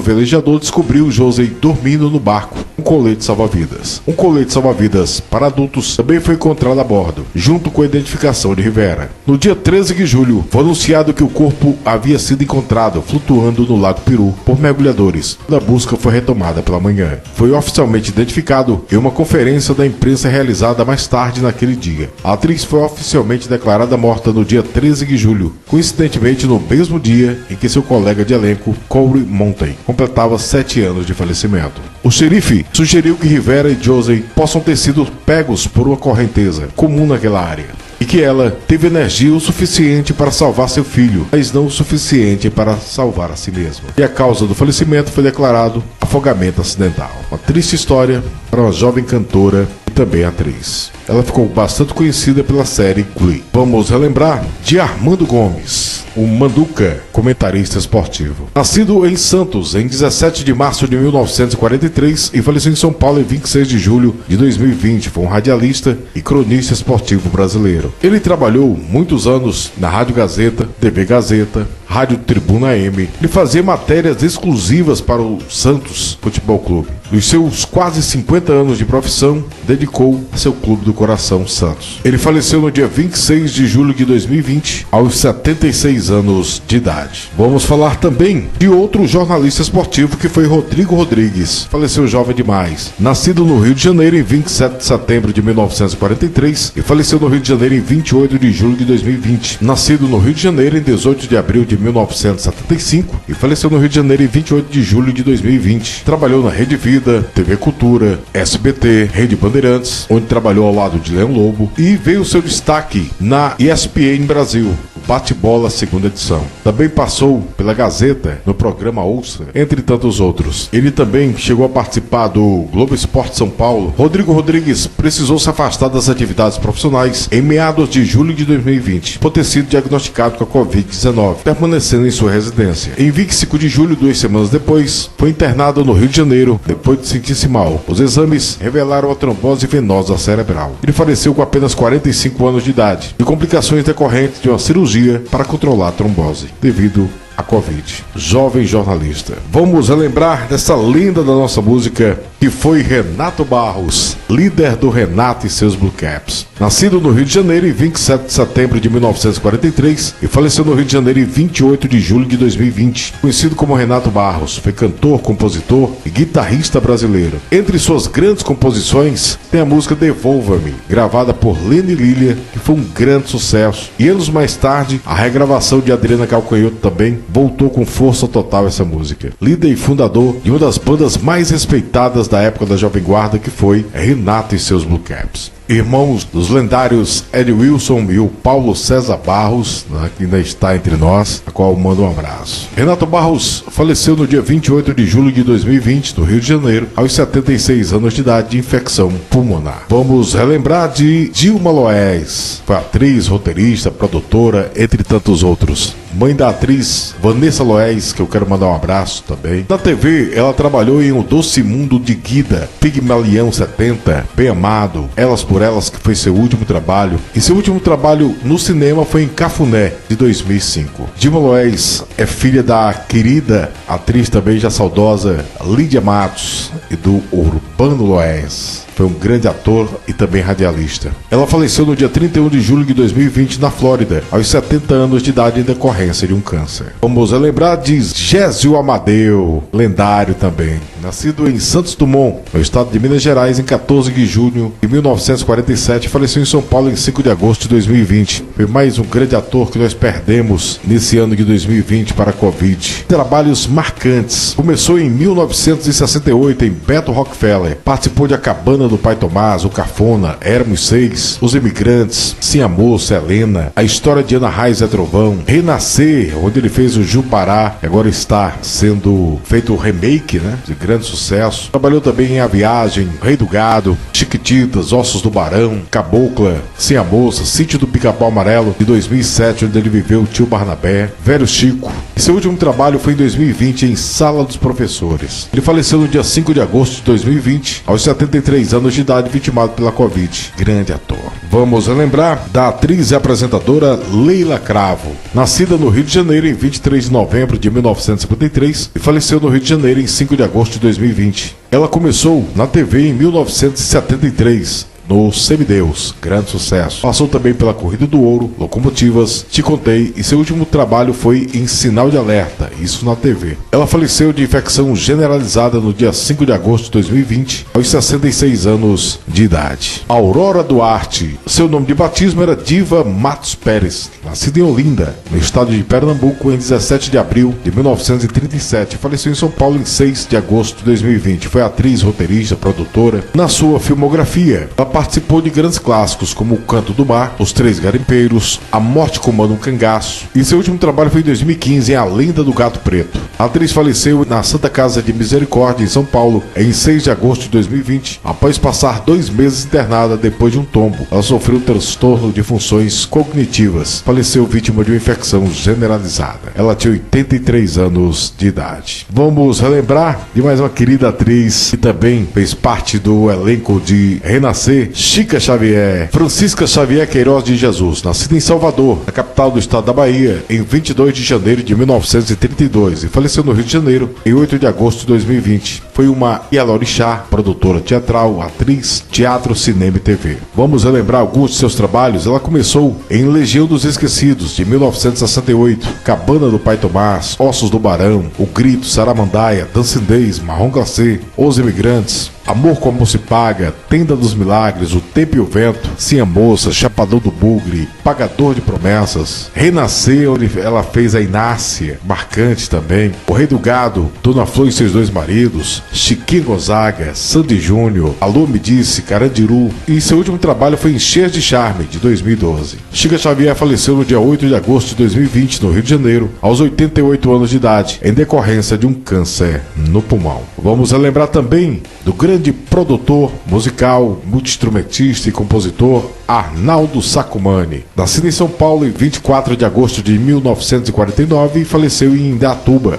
S1: velejador descobriu José dormindo no barco, um colete salva-vidas. Um colete salva-vidas para adultos também foi encontrado a bordo, junto com a identificação de Rivera. No dia 13 de julho, foi anunciado que o corpo havia sido encontrado flutuando no Lago Peru por mergulhadores. A busca foi retomada pela manhã. Foi oficialmente identificado em uma conferência da imprensa realizada mais tarde naquele dia. A atriz foi oficialmente declarada morta no dia 13 de julho, coincidentemente no mesmo dia em que seu colega de elenco, Corey Monteith, completava 7 anos de falecimento. O xerife sugeriu que Rivera e José possam ter sido pegos por uma correnteza comum naquela área, e que ela teve energia o suficiente para salvar seu filho, mas não o suficiente para salvar a si mesma. E a causa do falecimento foi declarado afogamento acidental. Uma triste história para uma jovem cantora e também atriz. Ela ficou bastante conhecida pela série Glee. Vamos relembrar de Armando Gomes, o Manduca, comentarista esportivo. Nascido em Santos em 17 de março de 1943 e faleceu em São Paulo em 26 de julho de 2020, foi um radialista e cronista esportivo brasileiro. Ele trabalhou muitos anos na Rádio Gazeta, TV Gazeta, Rádio Tribuna M. Ele fazia matérias exclusivas para o Santos Futebol Clube. Dos seus quase 50 anos de profissão, dedicou a seu clube do do Coração Santos. Ele faleceu no dia 26 de julho de 2020, aos 76 anos de idade. Vamos falar também de outro jornalista esportivo que foi Rodrigo Rodrigues. Faleceu jovem demais. Nascido no Rio de Janeiro em 27 de setembro de 1943 e faleceu no Rio de Janeiro em 28 de julho de 2020. Nascido no Rio de Janeiro em 18 de abril de 1975 e faleceu no Rio de Janeiro em 28 de julho de 2020. Trabalhou na Rede Vida, TV Cultura, SBT, Rede Bandeirantes, onde trabalhou ao lado de Leão Lobo, e veio seu destaque na ESPN Brasil, Bate-Bola, segunda edição. Também passou pela Gazeta no programa Ouça, entre tantos outros. Ele também chegou a participar do Globo Esporte São Paulo. Rodrigo Rodrigues precisou se afastar das atividades profissionais em meados de julho de 2020, por ter sido diagnosticado com a Covid-19, permanecendo em sua residência. Em 25 de julho, 2 semanas depois, foi internado no Rio de Janeiro, depois de sentir-se mal. Os exames revelaram a trombose venosa cerebral. Ele faleceu com apenas 45 anos de idade, de complicações decorrentes de uma cirurgia para controlar a trombose, devido à Covid. Jovem jornalista. Vamos relembrar dessa lenda da nossa música, que foi Renato Barros, líder do Renato e seus Blue Caps. Nascido no Rio de Janeiro em 27 de setembro de 1943 e faleceu no Rio de Janeiro em 28 de julho de 2020. Conhecido como Renato Barros, foi cantor, compositor e guitarrista brasileiro. Entre suas grandes composições, tem a música Devolva-me, gravada por Lenny Lilia, que foi um grande sucesso. E anos mais tarde, a regravação de Adriana Calcanhoto também voltou com força total essa música. Líder e fundador de uma das bandas mais respeitadas da época da Jovem Guarda, que foi Renato e seus Blue Caps. Irmãos dos lendários Ed Wilson e o Paulo César Barros, né, que ainda está entre nós, a qual mando um abraço. Renato Barros faleceu no dia 28 de julho de 2020, no Rio de Janeiro, aos 76 anos de idade, de infecção pulmonar. Vamos relembrar de Dilma Loés, foi atriz, roteirista, produtora, entre tantos outros. Mãe da atriz Vanessa Loés, que eu quero mandar um abraço também. Na TV, ela trabalhou em O Doce Mundo de Guida, Pigmalião 70, Bem Amado, Elas por Elas, que foi seu último trabalho. E seu último trabalho no cinema foi em Cafuné, de 2005. Dilma Loés é filha da querida atriz também já saudosa Lídia Matos e do Urbano Loés. Foi um grande ator e também radialista. Ela faleceu no dia 31 de julho de 2020 na Flórida, aos 70 anos de idade, em decorrência de um câncer. Vamos lembrar de Gésio Amadeu, lendário também. Nascido em Santos Dumont, no estado de Minas Gerais, em 14 de junho de 1947, faleceu em São Paulo em 5 de agosto de 2020. Foi mais um grande ator que nós perdemos nesse ano de 2020 para a Covid. Trabalhos marcantes. Começou em 1968 em Beto Rockefeller. Participou de A Cabana do Pai Tomás, O Cafona, Éramos Seis, Os Imigrantes, Sim Amor, Selena, A História de Ana Raiz é Trovão, Renascer, onde ele fez o Jupará, agora está sendo feito o remake, né, de grande sucesso. Trabalhou também em A Viagem, Rei do Gado, Chiquititas, Ossos do Barão, Cabocla, Sim a Moça, Sítio do Pica-Pau Amarelo, de 2007, onde ele viveu o Tio Barnabé, Velho Chico. E seu último trabalho foi em 2020 em Sala dos Professores. Ele faleceu no dia 5 de agosto de 2020, aos 73 anos de idade, vitimado pela Covid. Grande ator. Vamos lembrar da atriz e apresentadora Leila Cravo, nascida no Rio de Janeiro em 23 de novembro de 1953 e faleceu no Rio de Janeiro em 5 de agosto de 2020. Ela começou na TV em 1973, no Semideus, grande sucesso. Passou também pela Corrida do Ouro, Locomotivas, Te Contei, e seu último trabalho foi em Sinal de Alerta, isso na TV. Ela faleceu de infecção generalizada no dia 5 de agosto de 2020, aos 66 anos de idade. Aurora Duarte, seu nome de batismo era Diva Matos Pérez, nascida em Olinda, no estado de Pernambuco, em 17 de abril de 1937, faleceu em São Paulo em 6 de agosto de 2020. Foi atriz, roteirista, produtora. Na sua filmografia, ela participou de grandes clássicos como O Canto do Mar, Os Três Garimpeiros, A Morte Comanda um Cangaço, e seu último trabalho foi em 2015 em A Lenda do Gato Preto. A atriz faleceu na Santa Casa de Misericórdia, em São Paulo, em 6 de agosto de 2020, após passar 2 meses internada depois de um tombo. Ela sofreu um transtorno de funções cognitivas. Faleceu vítima de uma infecção generalizada. Ela tinha 83 anos de idade. Vamos relembrar de mais uma querida atriz que também fez parte do elenco de Renascer, falecer Chica Xavier. Francisca Xavier Queiroz de Jesus, nascida em Salvador, a capital do estado da Bahia, em 22 de janeiro de 1932 e faleceu no Rio de Janeiro em 8 de agosto de 2020. Foi uma ialorixá, produtora teatral, atriz, teatro, cinema e TV. Vamos relembrar alguns de seus trabalhos. Ela começou em Legião dos Esquecidos, de 1968, Cabana do Pai Tomás, Ossos do Barão, O Grito, Saramandaia, Dancindês, Marrom Glacê, Os Imigrantes, Amor Como Se Paga, Tenda dos Milagres, O Tempo e o Vento, Sim a Moça, Chapadão do Bugre, Pagador de Promessas, Renascer, onde ela fez a Inácia, marcante também, O Rei do Gado, Dona Flor e Seus Dois Maridos, Chiquinho Gonzaga, Sandy Júnior, Alô Me Disse, Carandiru, e seu último trabalho foi Encher de Charme, de 2012. Chica Xavier faleceu no dia 8 de agosto de 2020, no Rio de Janeiro, aos 88 anos de idade, em decorrência de um câncer no pulmão. Vamos relembrar também do grande produtor musical, multi-instrumentista e compositor Arnaldo Sacomani, nascido em São Paulo em 24 de agosto de 1949 e faleceu em Indaiatuba,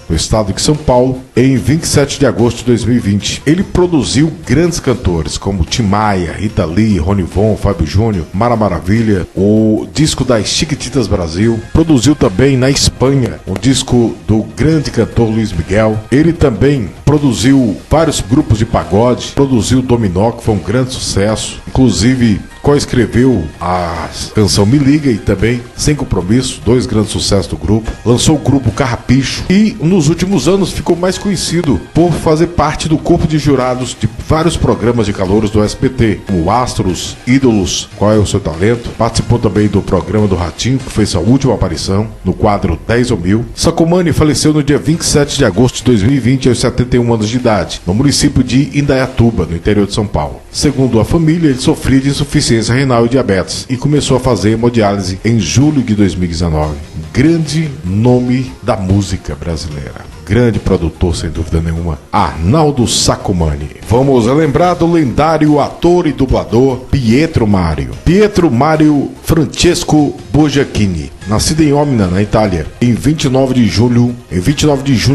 S1: no estado de São Paulo, em 27 de agosto de 2020. Ele produziu grandes cantores como Tim Maia, Rita Lee, Rony Von, Fábio Júnior, Mara Maravilha, o disco das Chiquititas Brasil. Produziu também na Espanha um disco do grande cantor Luiz Miguel. Ele também produziu vários grupos de pagode, produziu Dominó, que foi um grande sucesso, inclusive coescreveu a canção Me Liga e também Sem Compromisso, dois grandes sucessos do grupo. Lançou o grupo Carrapicho e nos últimos anos ficou mais conhecido por fazer parte do corpo de jurados de vários programas de calouros do SBT, como Astros, Ídolos, Qual é o Seu Talento. Participou também do programa do Ratinho, que fez sua última aparição no quadro 10 ou 1000. Sacomani faleceu no dia 27 de agosto de 2020 aos 71 anos de idade, no município de Indaiatuba, no interior de São Paulo. Segundo a família, ele sofria de insuficiência renal e diabetes e começou a fazer hemodiálise em julho de 2019. Grande nome da música brasileira. Grande produtor, sem dúvida nenhuma, Arnaldo Sacomani. Vamos lembrar do lendário ator e dublador Pietro Mario. Pietro Mario Francesco Bogiacchini, nascido em Omna, na Itália, em 29 de junho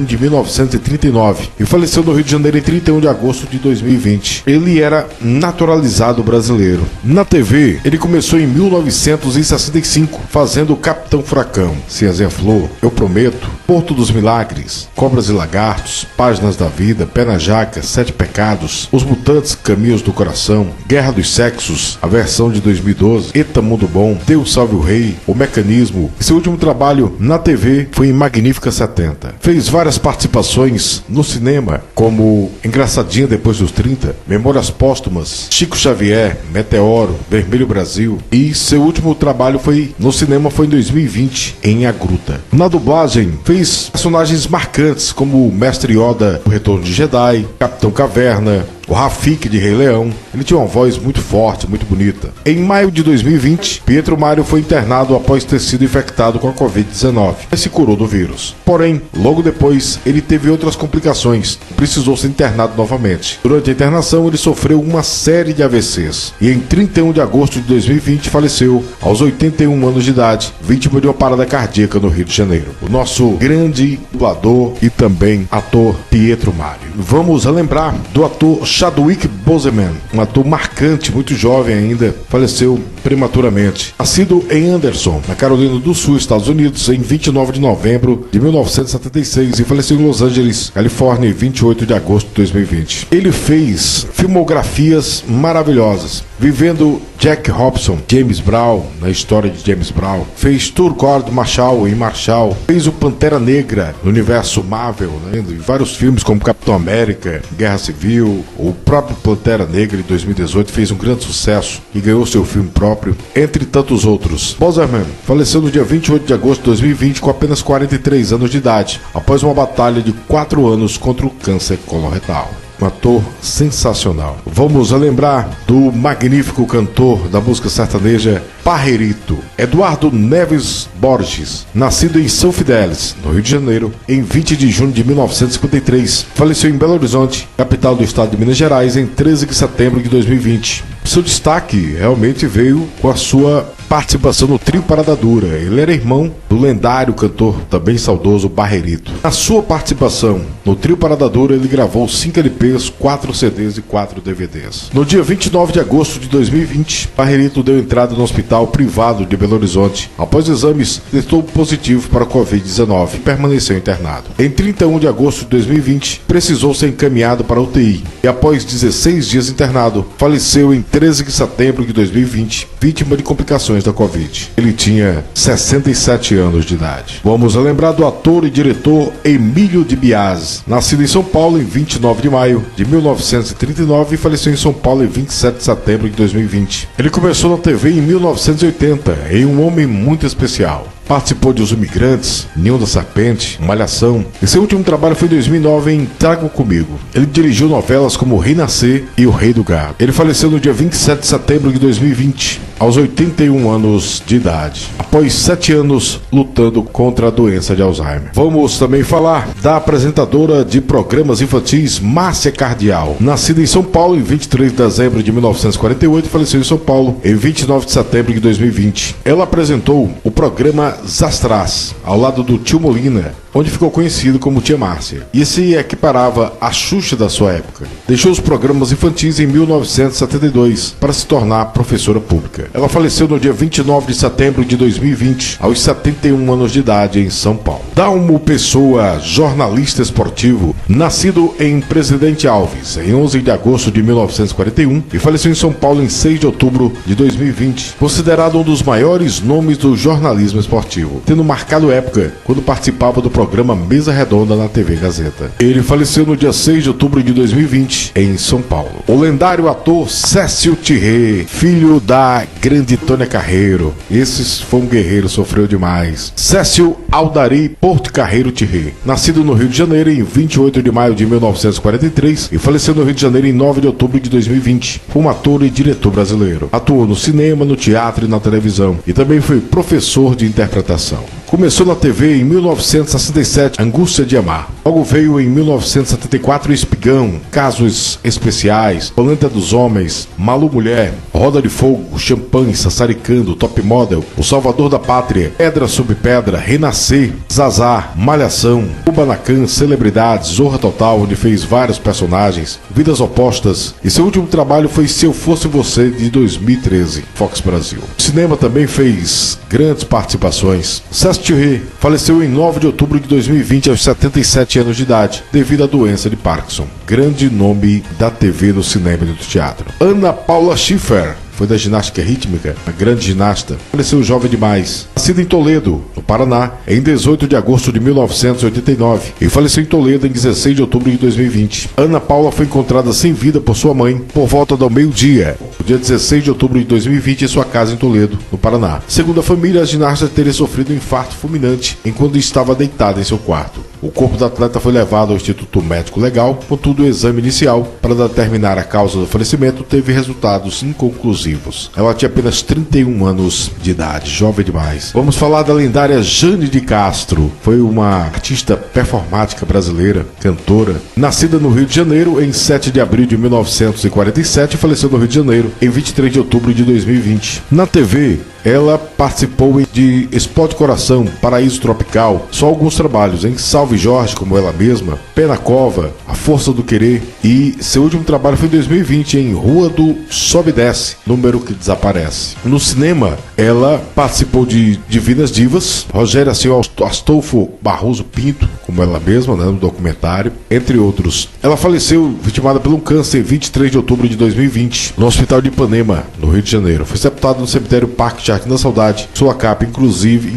S1: de 1939 e faleceu no Rio de Janeiro em 31 de agosto de 2020. Ele era naturalizado brasileiro. Na TV, ele começou em 1965, fazendo Capitão Furacão, Cezinha Flor, Eu Prometo, Porto dos Milagres, Cobras e Lagartos, Páginas da Vida, Pé na Jaca, Sete Pecados, Os Mutantes Caminhos do Coração, Guerra dos Sexos, a versão de 2012, Eita Mundo Bom, Deus Salve o Rei, O Mecanismo. E seu último trabalho na TV foi em Magnífica 70. Fez várias participações no cinema, como Engraçadinha Depois dos 30, Memórias Póstumas, Chico Xavier, Meteoro, Vermelho Brasil. E seu último trabalho no cinema foi em 2020, em A Gruta. Na dublagem, fez personagens marcantes como Mestre Yoda, O Retorno de Jedi, Capitão Caverna, o Rafiki de Rei Leão. Ele tinha uma voz muito forte, muito bonita. Em maio de 2020, Pietro Mario foi internado após ter sido infectado com a Covid-19, mas se curou do vírus. Porém, logo depois, ele teve outras complicações e precisou ser internado novamente. Durante a internação, ele sofreu uma série de AVCs e em 31 de agosto de 2020 faleceu aos 81 anos de idade, vítima de uma parada cardíaca no Rio de Janeiro. O nosso grande dublador e também ator Pietro Mario. Vamos lembrar do ator Chadwick Boseman, um ator marcante, muito jovem ainda, faleceu prematuramente. Nascido em Anderson, na Carolina do Sul, Estados Unidos, em 29 de novembro de 1976 e faleceu em Los Angeles, Califórnia, em 28 de agosto de 2020. Ele fez filmografias maravilhosas, vivendo Jack Robson, James Brown, na história de James Brown, fez Turcord Marshall em Marshall, fez o Pantera Negra no universo Marvel, né, e vários filmes como Capitão América, Guerra Civil, o próprio Pantera Negra de 2018 fez um grande sucesso e ganhou seu filme próprio, entre tantos outros. Boseman faleceu no dia 28 de agosto de 2020 com apenas 43 anos de idade, após uma batalha de 4 anos contra o câncer coloretal. Um ator sensacional. Vamos lembrar do magnífico cantor da música sertaneja Parreirito, Eduardo Neves Borges, nascido em São Fidélis, no Rio de Janeiro, em 20 de junho de 1953. Faleceu em Belo Horizonte, capital do estado de Minas Gerais, em 13 de setembro de 2020. Seu destaque realmente veio com a sua participação no trio Parada Dura. Ele era irmão do lendário cantor, também saudoso, Barrerito. Na sua participação no trio Parada Dura, ele gravou 5 LPs, 4 CDs e 4 DVDs. No dia 29 de agosto de 2020, Barrerito deu entrada no hospital privado de Belo Horizonte. Após exames, testou positivo para a Covid-19 e permaneceu internado. Em 31 de agosto de 2020, precisou ser encaminhado para a UTI e após 16 dias internado, faleceu em 13 de setembro de 2020, vítima de complicações da Covid. Ele tinha 67 anos de idade. Vamos lembrar do ator e diretor Emílio de Biasi, nascido em São Paulo em 29 de maio de 1939 e faleceu em São Paulo em 27 de setembro de 2020. Ele começou na TV em 1980, em Um Homem Muito Especial. Participou de Os Imigrantes, Ninho da Serpente, Malhação. E seu último trabalho foi em 2009 em Trago Comigo. Ele dirigiu novelas como Renascer e O Rei do Gado. Ele faleceu no dia 27 de setembro de 2020, aos 81 anos de idade, após 7 anos lutando contra a doença de Alzheimer. Vamos também falar da apresentadora de programas infantis Márcia Cardial, nascida em São Paulo em 23 de dezembro de 1948 e faleceu em São Paulo em 29 de setembro de 2020. Ela apresentou o programa Zastrás, ao lado do Tio Molina, onde ficou conhecido como Tia Márcia, e se equiparava à Xuxa da sua época. Deixou os programas infantis em 1972 para se tornar professora pública. Ela faleceu no dia 29 de setembro de 2020, aos 71 anos de idade, em São Paulo. Dalmo Pessoa, jornalista esportivo, nascido em Presidente Alves, em 11 de agosto de 1941 e faleceu em São Paulo em 6 de outubro de 2020, considerado um dos maiores nomes do jornalismo esportivo, tendo marcado época quando participava do programa Mesa Redonda na TV Gazeta. Ele faleceu no dia 6 de outubro de 2020, em São Paulo. O lendário ator Cécio Thierry, filho da grande Tônia Carreiro. Esse foi um guerreiro, sofreu demais. Cécio Aldari Porto Carreiro Thierry, nascido no Rio de Janeiro em 28 de maio de 1943 e faleceu no Rio de Janeiro em 9 de outubro de 2020. Foi um ator e diretor brasileiro. Atuou no cinema, no teatro e na televisão e também foi professor de interpretação. Começou na TV em 1967, Angústia de Amar. Logo veio em 1974 Espigão, Casos Especiais, Planeta dos Homens, Malu Mulher, Roda de Fogo, Champanhe, Sassaricando, Top Model, O Salvador da Pátria, Pedra sobre Pedra, Renascer, Zazá, Malhação, Kubanacan, Celebridades, Zorra Total, onde fez vários personagens, Vidas Opostas, e seu último trabalho foi Se Eu Fosse Você, de 2013, Fox Brasil. O cinema também fez grandes participações. Cécio Thierry faleceu em 9 de outubro de 2020 aos 77 anos de idade, devido à doença de Parkinson. Grande nome da TV, do cinema e do teatro. Ana Paula Schiffer foi da ginástica rítmica, uma grande ginasta. Faleceu jovem demais. Nascida em Toledo, no Paraná, em 18 de agosto de 1989 e faleceu em Toledo em 16 de outubro de 2020. Ana Paula foi encontrada sem vida por sua mãe por volta do meio-dia, no dia 16 de outubro de 2020, em sua casa em Toledo, no Paraná. Segundo a família, a ginasta teria sofrido um infarto fulminante enquanto estava deitada em seu quarto. O corpo da atleta foi levado ao Instituto Médico Legal, contudo o exame inicial para determinar a causa do falecimento teve resultados inconclusivos. Ela tinha apenas 31 anos de idade, jovem demais. Vamos falar da lendária Jane de Castro. Foi uma artista performática brasileira, cantora, nascida no Rio de Janeiro em 7 de abril de 1947 e faleceu no Rio de Janeiro em 23 de outubro de 2020. Na TV, ela participou de Spot Coração, Paraíso Tropical, só alguns trabalhos, em Salve Jorge, como ela mesma, Pé na Cova, A Força do Querer, e seu último trabalho foi em 2020 em Rua do Sobe e Desce, Número que Desaparece. No cinema, ela participou de Divinas Divas, Rogério Astolfo Barroso Pinto, como ela mesma, né, no documentário, entre outros. Ela faleceu vitimada por um câncer em 23 de outubro de 2020, no Hospital de Ipanema, no Rio de Janeiro. Foi sepultada no cemitério Parque Jardim da Saudade. Sua capa, inclusive,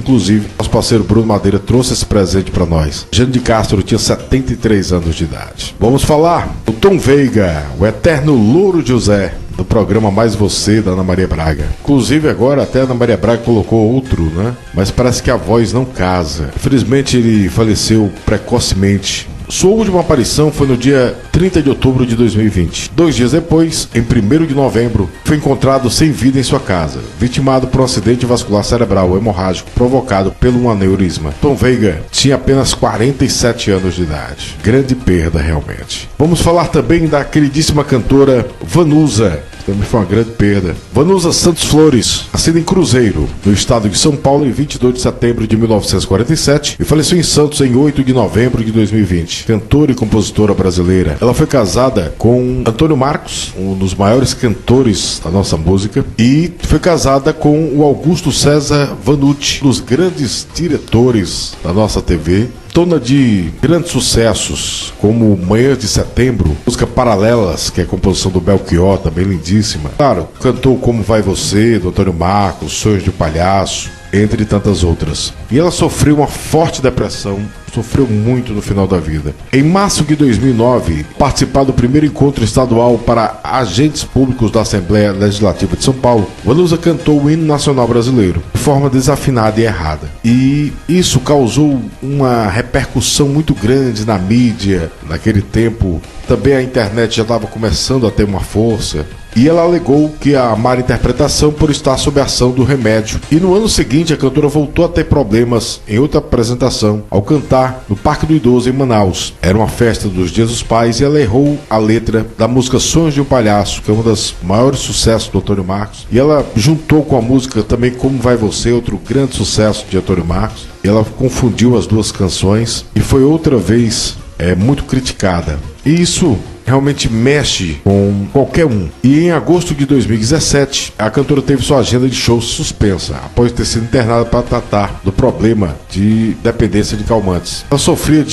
S1: nosso parceiro Bruno Madeira trouxe esse presente para nós. Jane de Castro tinha 73 anos de idade. Vamos falar do Tom Veiga, o eterno Louro José, do programa Mais Você, da Ana Maria Braga. Inclusive agora até a Ana Maria Braga colocou outro, né? Mas parece que a voz não casa. Infelizmente ele faleceu precocemente. Sua última aparição foi no dia 30 de outubro de 2020. 2 dias depois, em 1º de novembro, foi encontrado sem vida em sua casa, vitimado por um acidente vascular cerebral hemorrágico provocado pelo um aneurisma. Tom Veiga tinha apenas 47 anos de idade. Grande perda, realmente. Vamos falar também da queridíssima cantora Vanusa, também foi uma grande perda. Vanusa Santos Flores, nascida em Cruzeiro, no estado de São Paulo, em 22 de setembro de 1947 e faleceu em Santos em 8 de novembro de 2020. Cantora e compositora brasileira. Ela foi casada com Antônio Marcos, um dos maiores cantores da nossa música, e foi casada com o Augusto César Vanucci, um dos grandes diretores da nossa TV. Dona de grandes sucessos, como Manhãs de Setembro, música Paralelas, que é a composição do Belchior, também lindíssima. Claro, cantou Como Vai Você, do Antônio Marcos, Sonhos de Palhaço, entre tantas outras. E ela sofreu uma forte depressão, sofreu muito no final da vida. Em março de 2009, participar do primeiro encontro estadual para agentes públicos da Assembleia Legislativa de São Paulo, Vanusa cantou o hino nacional brasileiro, de forma desafinada e errada. E isso causou uma repercussão muito grande na mídia, naquele tempo. Também a internet já estava começando a ter uma força. E ela alegou que a má interpretação por estar sob a ação do remédio. E no ano seguinte, a cantora voltou a ter problemas em outra apresentação, ao cantar no Parque do Idoso, em Manaus. Era uma festa dos Dias dos Pais e ela errou a letra da música Sonhos de um Palhaço, que é um dos maiores sucessos do Antônio Marcos. E ela juntou com a música também Como Vai Você, outro grande sucesso de Antônio Marcos. E ela confundiu as duas canções e foi outra vez muito criticada. E isso realmente mexe com qualquer um. E em agosto de 2017, a cantora teve sua agenda de shows suspensa, após ter sido internada para tratar do problema de dependência de calmantes. Ela sofria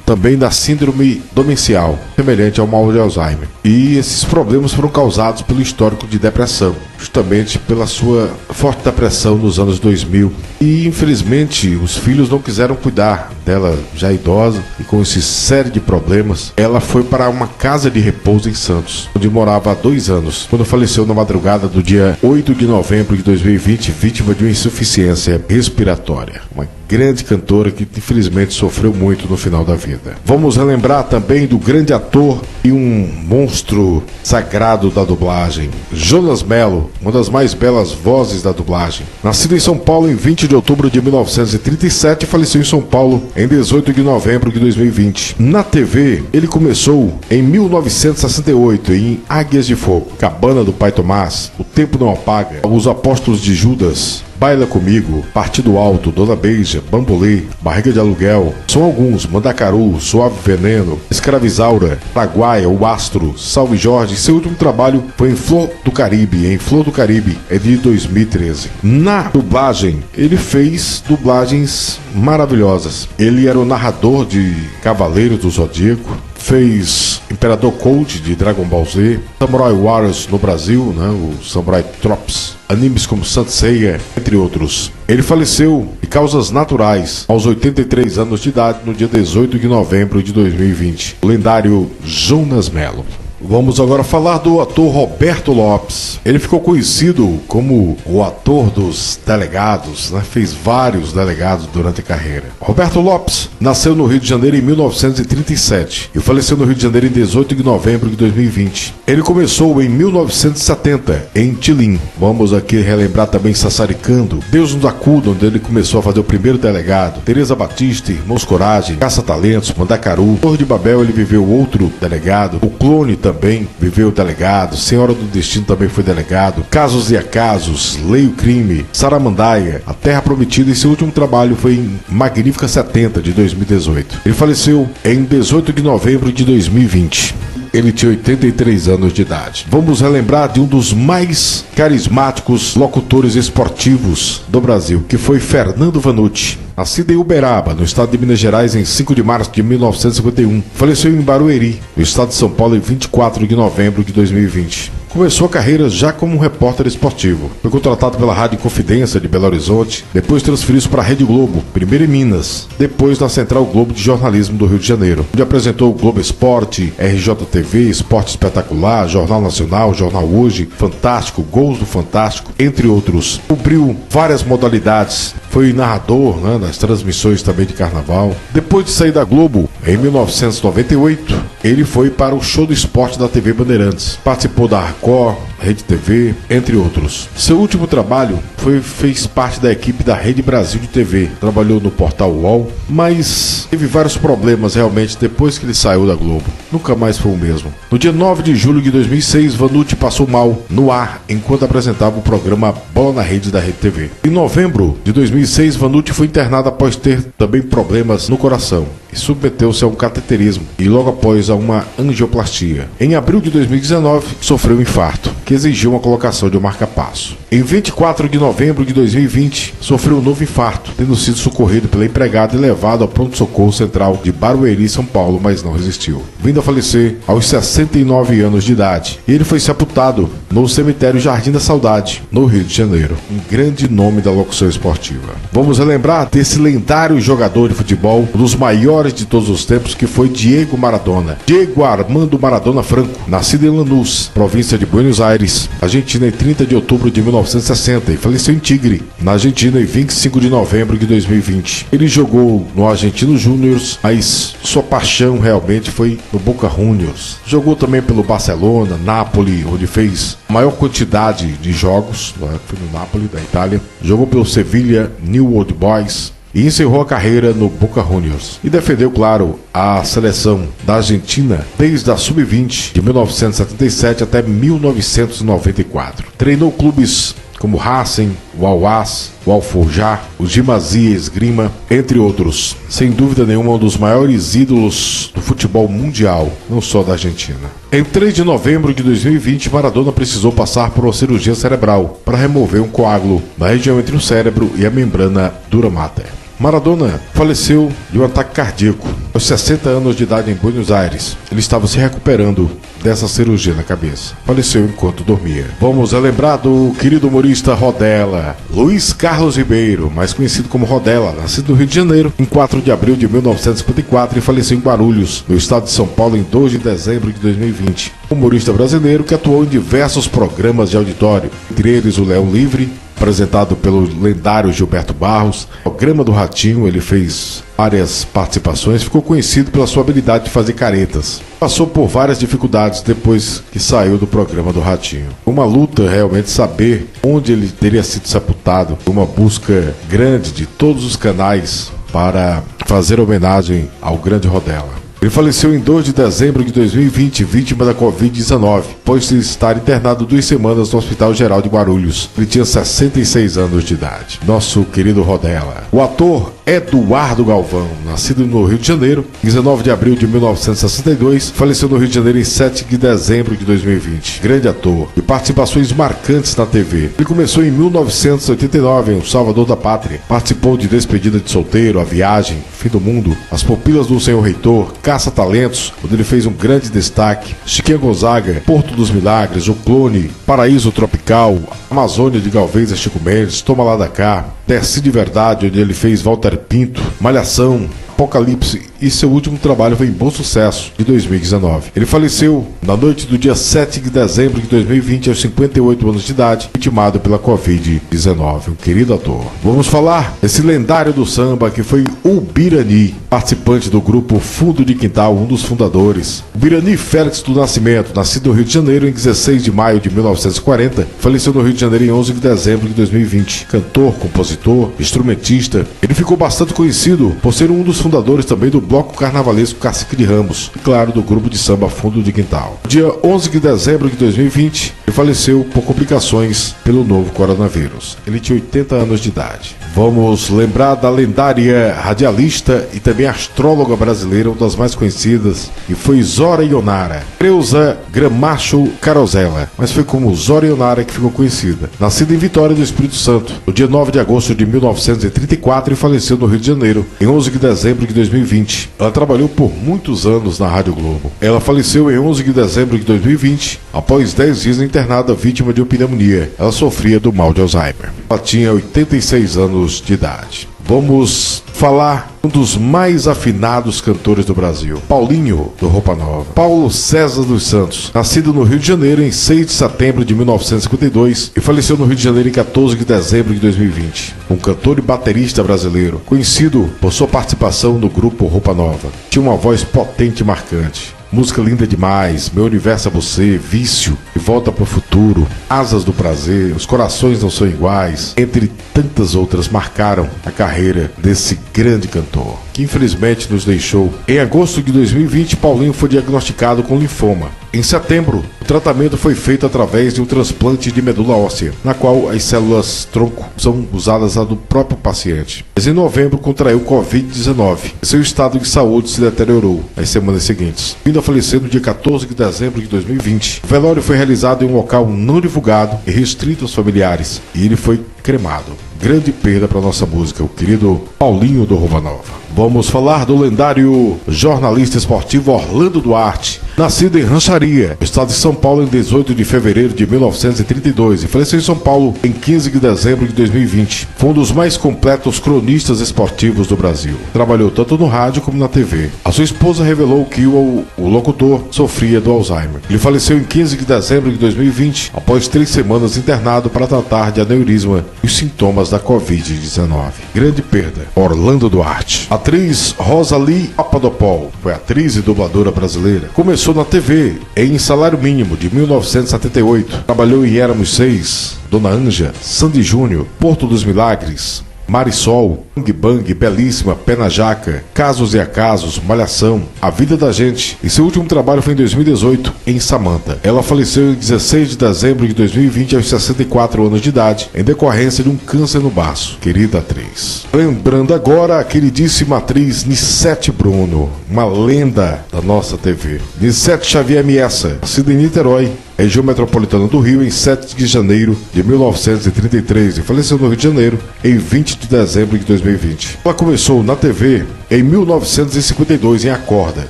S1: também da síndrome demencial, semelhante ao mal de Alzheimer. E esses problemas foram causados pelo histórico de depressão, justamente pela sua forte depressão nos anos 2000. E infelizmente os filhos não quiseram cuidar dela, já idosa, e com esse série de problemas, ela foi para uma casa de repouso em Santos, onde morava há 2 anos, quando faleceu na madrugada do dia 8 de novembro de 2020, vítima de uma insuficiência respiratória. Uma grande cantora que infelizmente sofreu muito no final da vida. Vamos relembrar também do grande ator e um monstro sagrado da dublagem, Jonas Mello, uma das mais belas vozes da dublagem. Nascido em São Paulo em 20 de outubro de 1937 e faleceu em São Paulo em 18 de novembro de 2020. Na TV, ele começou em 1968 em Águias de Fogo, Cabana do Pai Tomás, O Tempo Não Apaga, Os Apóstolos de Judas, Baila Comigo, Partido Alto, Dona Beija, Bambolê, Barriga de Aluguel, são alguns, Mandacaru, Suave Veneno, Escravizaura, Paraguaia, O Astro, Salve Jorge. Seu último trabalho foi em Flor do Caribe, é de 2013. Na dublagem, ele fez dublagens maravilhosas. Ele era o narrador de Cavaleiro do Zodíaco, fez Imperador Cold de Dragon Ball Z, Samurai Warriors no Brasil, o Samurai Trops, animes como Saint Seiya, entre outros. Ele faleceu de causas naturais aos 83 anos de idade no dia 18 de novembro de 2020. O lendário Jonas Mello. Vamos agora falar do ator Roberto Lopes. Ele ficou conhecido como o ator dos delegados, fez vários delegados durante a carreira. Roberto Lopes nasceu no Rio de Janeiro em 1937 e faleceu no Rio de Janeiro em 18 de novembro de 2020. Ele começou em 1970 em Tilim. Vamos aqui relembrar também Sassaricando, Deus nos acuda, onde ele começou a fazer o primeiro delegado, Teresa Batista, Irmãos Coragem, Caça-Talentos, Mandacaru, Torre de Babel ele viveu outro delegado, O Clone também viveu delegado, Senhora do Destino também foi delegado, Casos e Acasos, Lei e o Crime, Saramandaia, A Terra Prometida, e seu último trabalho foi em Magnífica 70 de 2018. Ele faleceu em 18 de novembro de 2020. Ele tinha 83 anos de idade. Vamos relembrar de um dos mais carismáticos locutores esportivos do Brasil, que foi Fernando Vanucci. Nascido em Uberaba, no estado de Minas Gerais, em 5 de março de 1951. Faleceu em Barueri, no estado de São Paulo, em 24 de novembro de 2020. Começou a carreira já como um repórter esportivo. Foi contratado pela Rádio Confidência de Belo Horizonte, depois transferiu-se para a Rede Globo, primeiro em Minas, depois na Central Globo de Jornalismo do Rio de Janeiro, onde apresentou o Globo Esporte, RJTV, Esporte Espetacular, Jornal Nacional, Jornal Hoje, Fantástico, Gols do Fantástico, entre outros. Cobriu várias modalidades, foi narrador nas transmissões também de carnaval. Depois de sair da Globo, em 1998, ele foi para o Show do Esporte da TV Bandeirantes. Participou da Record, Rede TV, entre outros. Seu último trabalho fez parte da equipe da Rede Brasil de TV. Trabalhou no portal UOL, mas teve vários problemas realmente depois que ele saiu da Globo. Nunca mais foi o mesmo. No dia 9 de julho de 2006, Vanucci passou mal no ar enquanto apresentava o programa Bola na Rede da Rede TV. Em novembro de 2006, Vanucci foi internado após ter também problemas no coração e submeteu-se a um cateterismo e logo após a uma angioplastia. Em abril de 2019, sofreu um infarto, que exigiu uma colocação de um marca-passo. Em 24 de novembro de 2020, sofreu um novo infarto, tendo sido socorrido pela empregada e levado ao pronto-socorro central de Barueri, São Paulo, mas não resistiu, vindo a falecer aos 69 anos de idade. E ele foi sepultado no cemitério Jardim da Saudade, no Rio de Janeiro, um grande nome da locução esportiva. Vamos relembrar desse lendário jogador de futebol, um dos maiores de todos os tempos, que foi Diego Maradona. Diego Armando Maradona Franco, nascido em Lanús, província de Buenos Aires, Argentina, em 30 de outubro de 1960 e faleceu em Tigre, na Argentina, em 25 de novembro de 2020. Ele jogou no Argentino Júnior, mas sua paixão realmente foi no Boca Juniors. Jogou também pelo Barcelona, Napoli, onde fez a maior quantidade de jogos, foi no Napoli, da Itália. Jogou pelo Sevilha, New Old Boys, e encerrou a carreira no Boca Juniors. E defendeu, claro, a seleção da Argentina desde a Sub-20 de 1977 até 1994. Treinou clubes como Racing, o Al-Ahly, o Al-Forjah, o Gimnasia Esgrima, entre outros. Sem dúvida nenhuma, um dos maiores ídolos do futebol mundial, não só da Argentina. Em 3 de novembro de 2020, Maradona precisou passar por uma cirurgia cerebral para remover um coágulo na região entre o cérebro e a membrana dura mater. Maradona faleceu de um ataque cardíaco aos 60 anos de idade em Buenos Aires. Ele estava se recuperando dessa cirurgia na cabeça. Faleceu enquanto dormia. Vamos lembrar do querido humorista Rodela, Luiz Carlos Ribeiro, mais conhecido como Rodela, nascido no Rio de Janeiro em 4 de abril de 1954 e faleceu em Guarulhos, no estado de São Paulo, em 2 de dezembro de 2020. Humorista brasileiro que atuou em diversos programas de auditório, entre eles o Leão Livre, apresentado pelo lendário Gilberto Barros. O programa do Ratinho, ele fez várias participações, ficou conhecido pela sua habilidade de fazer caretas. Passou por várias dificuldades depois que saiu do programa do Ratinho. Uma luta realmente saber onde ele teria sido sepultado, uma busca grande de todos os canais para fazer homenagem ao grande Rodela. Ele faleceu em 2 de dezembro de 2020, vítima da Covid-19, após estar internado 2 semanas no Hospital Geral de Guarulhos. Ele tinha 66 anos de idade. Nosso querido Rodela. O ator Eduardo Galvão, nascido no Rio de Janeiro, em 19 de abril de 1962, faleceu no Rio de Janeiro em 7 de dezembro de 2020. Grande ator e participações marcantes na TV. Ele começou em 1989 em O Salvador da Pátria. Participou de Despedida de Solteiro, A Viagem, Fim do Mundo, As Pupilas do Senhor Reitor, Caça-Talentos, onde ele fez um grande destaque, Chiquinha Gonzaga, Porto dos Milagres, O Clone, Paraíso Tropical, Amazônia de Galvez a Chico Mendes, Toma Lá da Cá, Desci de Verdade, onde ele fez Walter Pinto, Malhação, Apocalipse e seu último trabalho foi em Bom Sucesso, de 2019. Ele faleceu na noite do dia 7 de dezembro de 2020, aos 58 anos de idade, vitimado pela Covid-19. Um querido ator. Vamos falar desse lendário do samba que foi o Birani, participante do grupo Fundo de Quintal, um dos fundadores. O Birani Félix do Nascimento, nascido no Rio de Janeiro em 16 de maio de 1940, faleceu no Rio de Janeiro em 11 de dezembro de 2020. Cantor, compositor, instrumentista, ele ficou bastante conhecido por ser um dos fundadores também do bloco carnavalesco Cacique de Ramos e, claro, do grupo de samba Fundo de Quintal. Dia 11 de dezembro de 2020, ele faleceu por complicações pelo novo coronavírus. Ele tinha 80 anos de idade. Vamos lembrar da lendária radialista e também astróloga brasileira, uma das mais conhecidas, e foi Zora Ionara, Creuza Gramacho Carosella, mas foi como Zora Ionara que ficou conhecida. Nascida em Vitória do Espírito Santo, no dia 9 de agosto de 1934 e faleceu no Rio de Janeiro, em 11 de dezembro de 2020. Ela trabalhou por muitos anos na Rádio Globo. Ela faleceu em 11 de dezembro de 2020, após 10 dias internada, vítima de uma pneumonia. Ela sofria do mal de Alzheimer. Ela tinha 86 anos de idade. Vamos falar um dos mais afinados cantores do Brasil, Paulinho, do Roupa Nova. Paulo César dos Santos, nascido no Rio de Janeiro em 6 de setembro de 1952 e faleceu no Rio de Janeiro em 14 de dezembro de 2020. Um cantor e baterista brasileiro, conhecido por sua participação no grupo Roupa Nova. Tinha uma voz potente e marcante. música linda demais, Meu Universo é Você, Vício, De Volta pro Futuro, Asas do Prazer, Os Corações Não São Iguais, entre tantas outras, marcaram a carreira desse grande cantor, que infelizmente nos deixou. Em agosto de 2020, Paulinho foi diagnosticado com linfoma. Em setembro, o tratamento foi feito através de um transplante de medula óssea, na qual as células tronco são usadas a do próprio paciente. Mas em novembro contraiu Covid-19 e seu estado de saúde se deteriorou nas semanas seguintes, vindo a falecer no dia 14 de dezembro de 2020. O velório foi realizado em um local não divulgado e restrito aos familiares, e ele foi cremado. Grande perda para nossa música, o querido Paulinho do Roupa Nova. Vamos falar do lendário jornalista esportivo Orlando Duarte, nascido em Rancharia, estado de São Paulo, em 18 de fevereiro de 1932 e faleceu em São Paulo em 15 de dezembro de 2020. Foi um dos mais completos cronistas esportivos do Brasil. Trabalhou tanto no rádio como na TV. A sua esposa revelou que o locutor sofria do Alzheimer. Ele faleceu em 15 de dezembro de 2020, após 3 semanas internado para tratar de aneurisma e os sintomas da Covid-19. Grande perda. Orlando Duarte. A atriz Rosalie Papadopoulos foi atriz e dubladora brasileira. Começou na TV em Salário Mínimo de 1978. Trabalhou em Éramos Seis, Dona Anja, Sandy Júnior, Porto dos Milagres, Marisol, Bang Bang, Belíssima, Pé na Jaca, Casos e Acasos, Malhação, A Vida da Gente, e seu último trabalho foi em 2018, em Samantha. Ela faleceu em 16 de dezembro de 2020, aos 64 anos de idade, em decorrência de um câncer no baço. Querida atriz. Lembrando agora a queridíssima atriz Nissete Bruno, uma lenda da nossa TV. Nissete Xavier Miessa, nascida em Niterói, região metropolitana do Rio, em 7 de janeiro de 1933 e faleceu no Rio de Janeiro em 20 de dezembro de 2020. Ela começou na TV em 1952 em Acorda.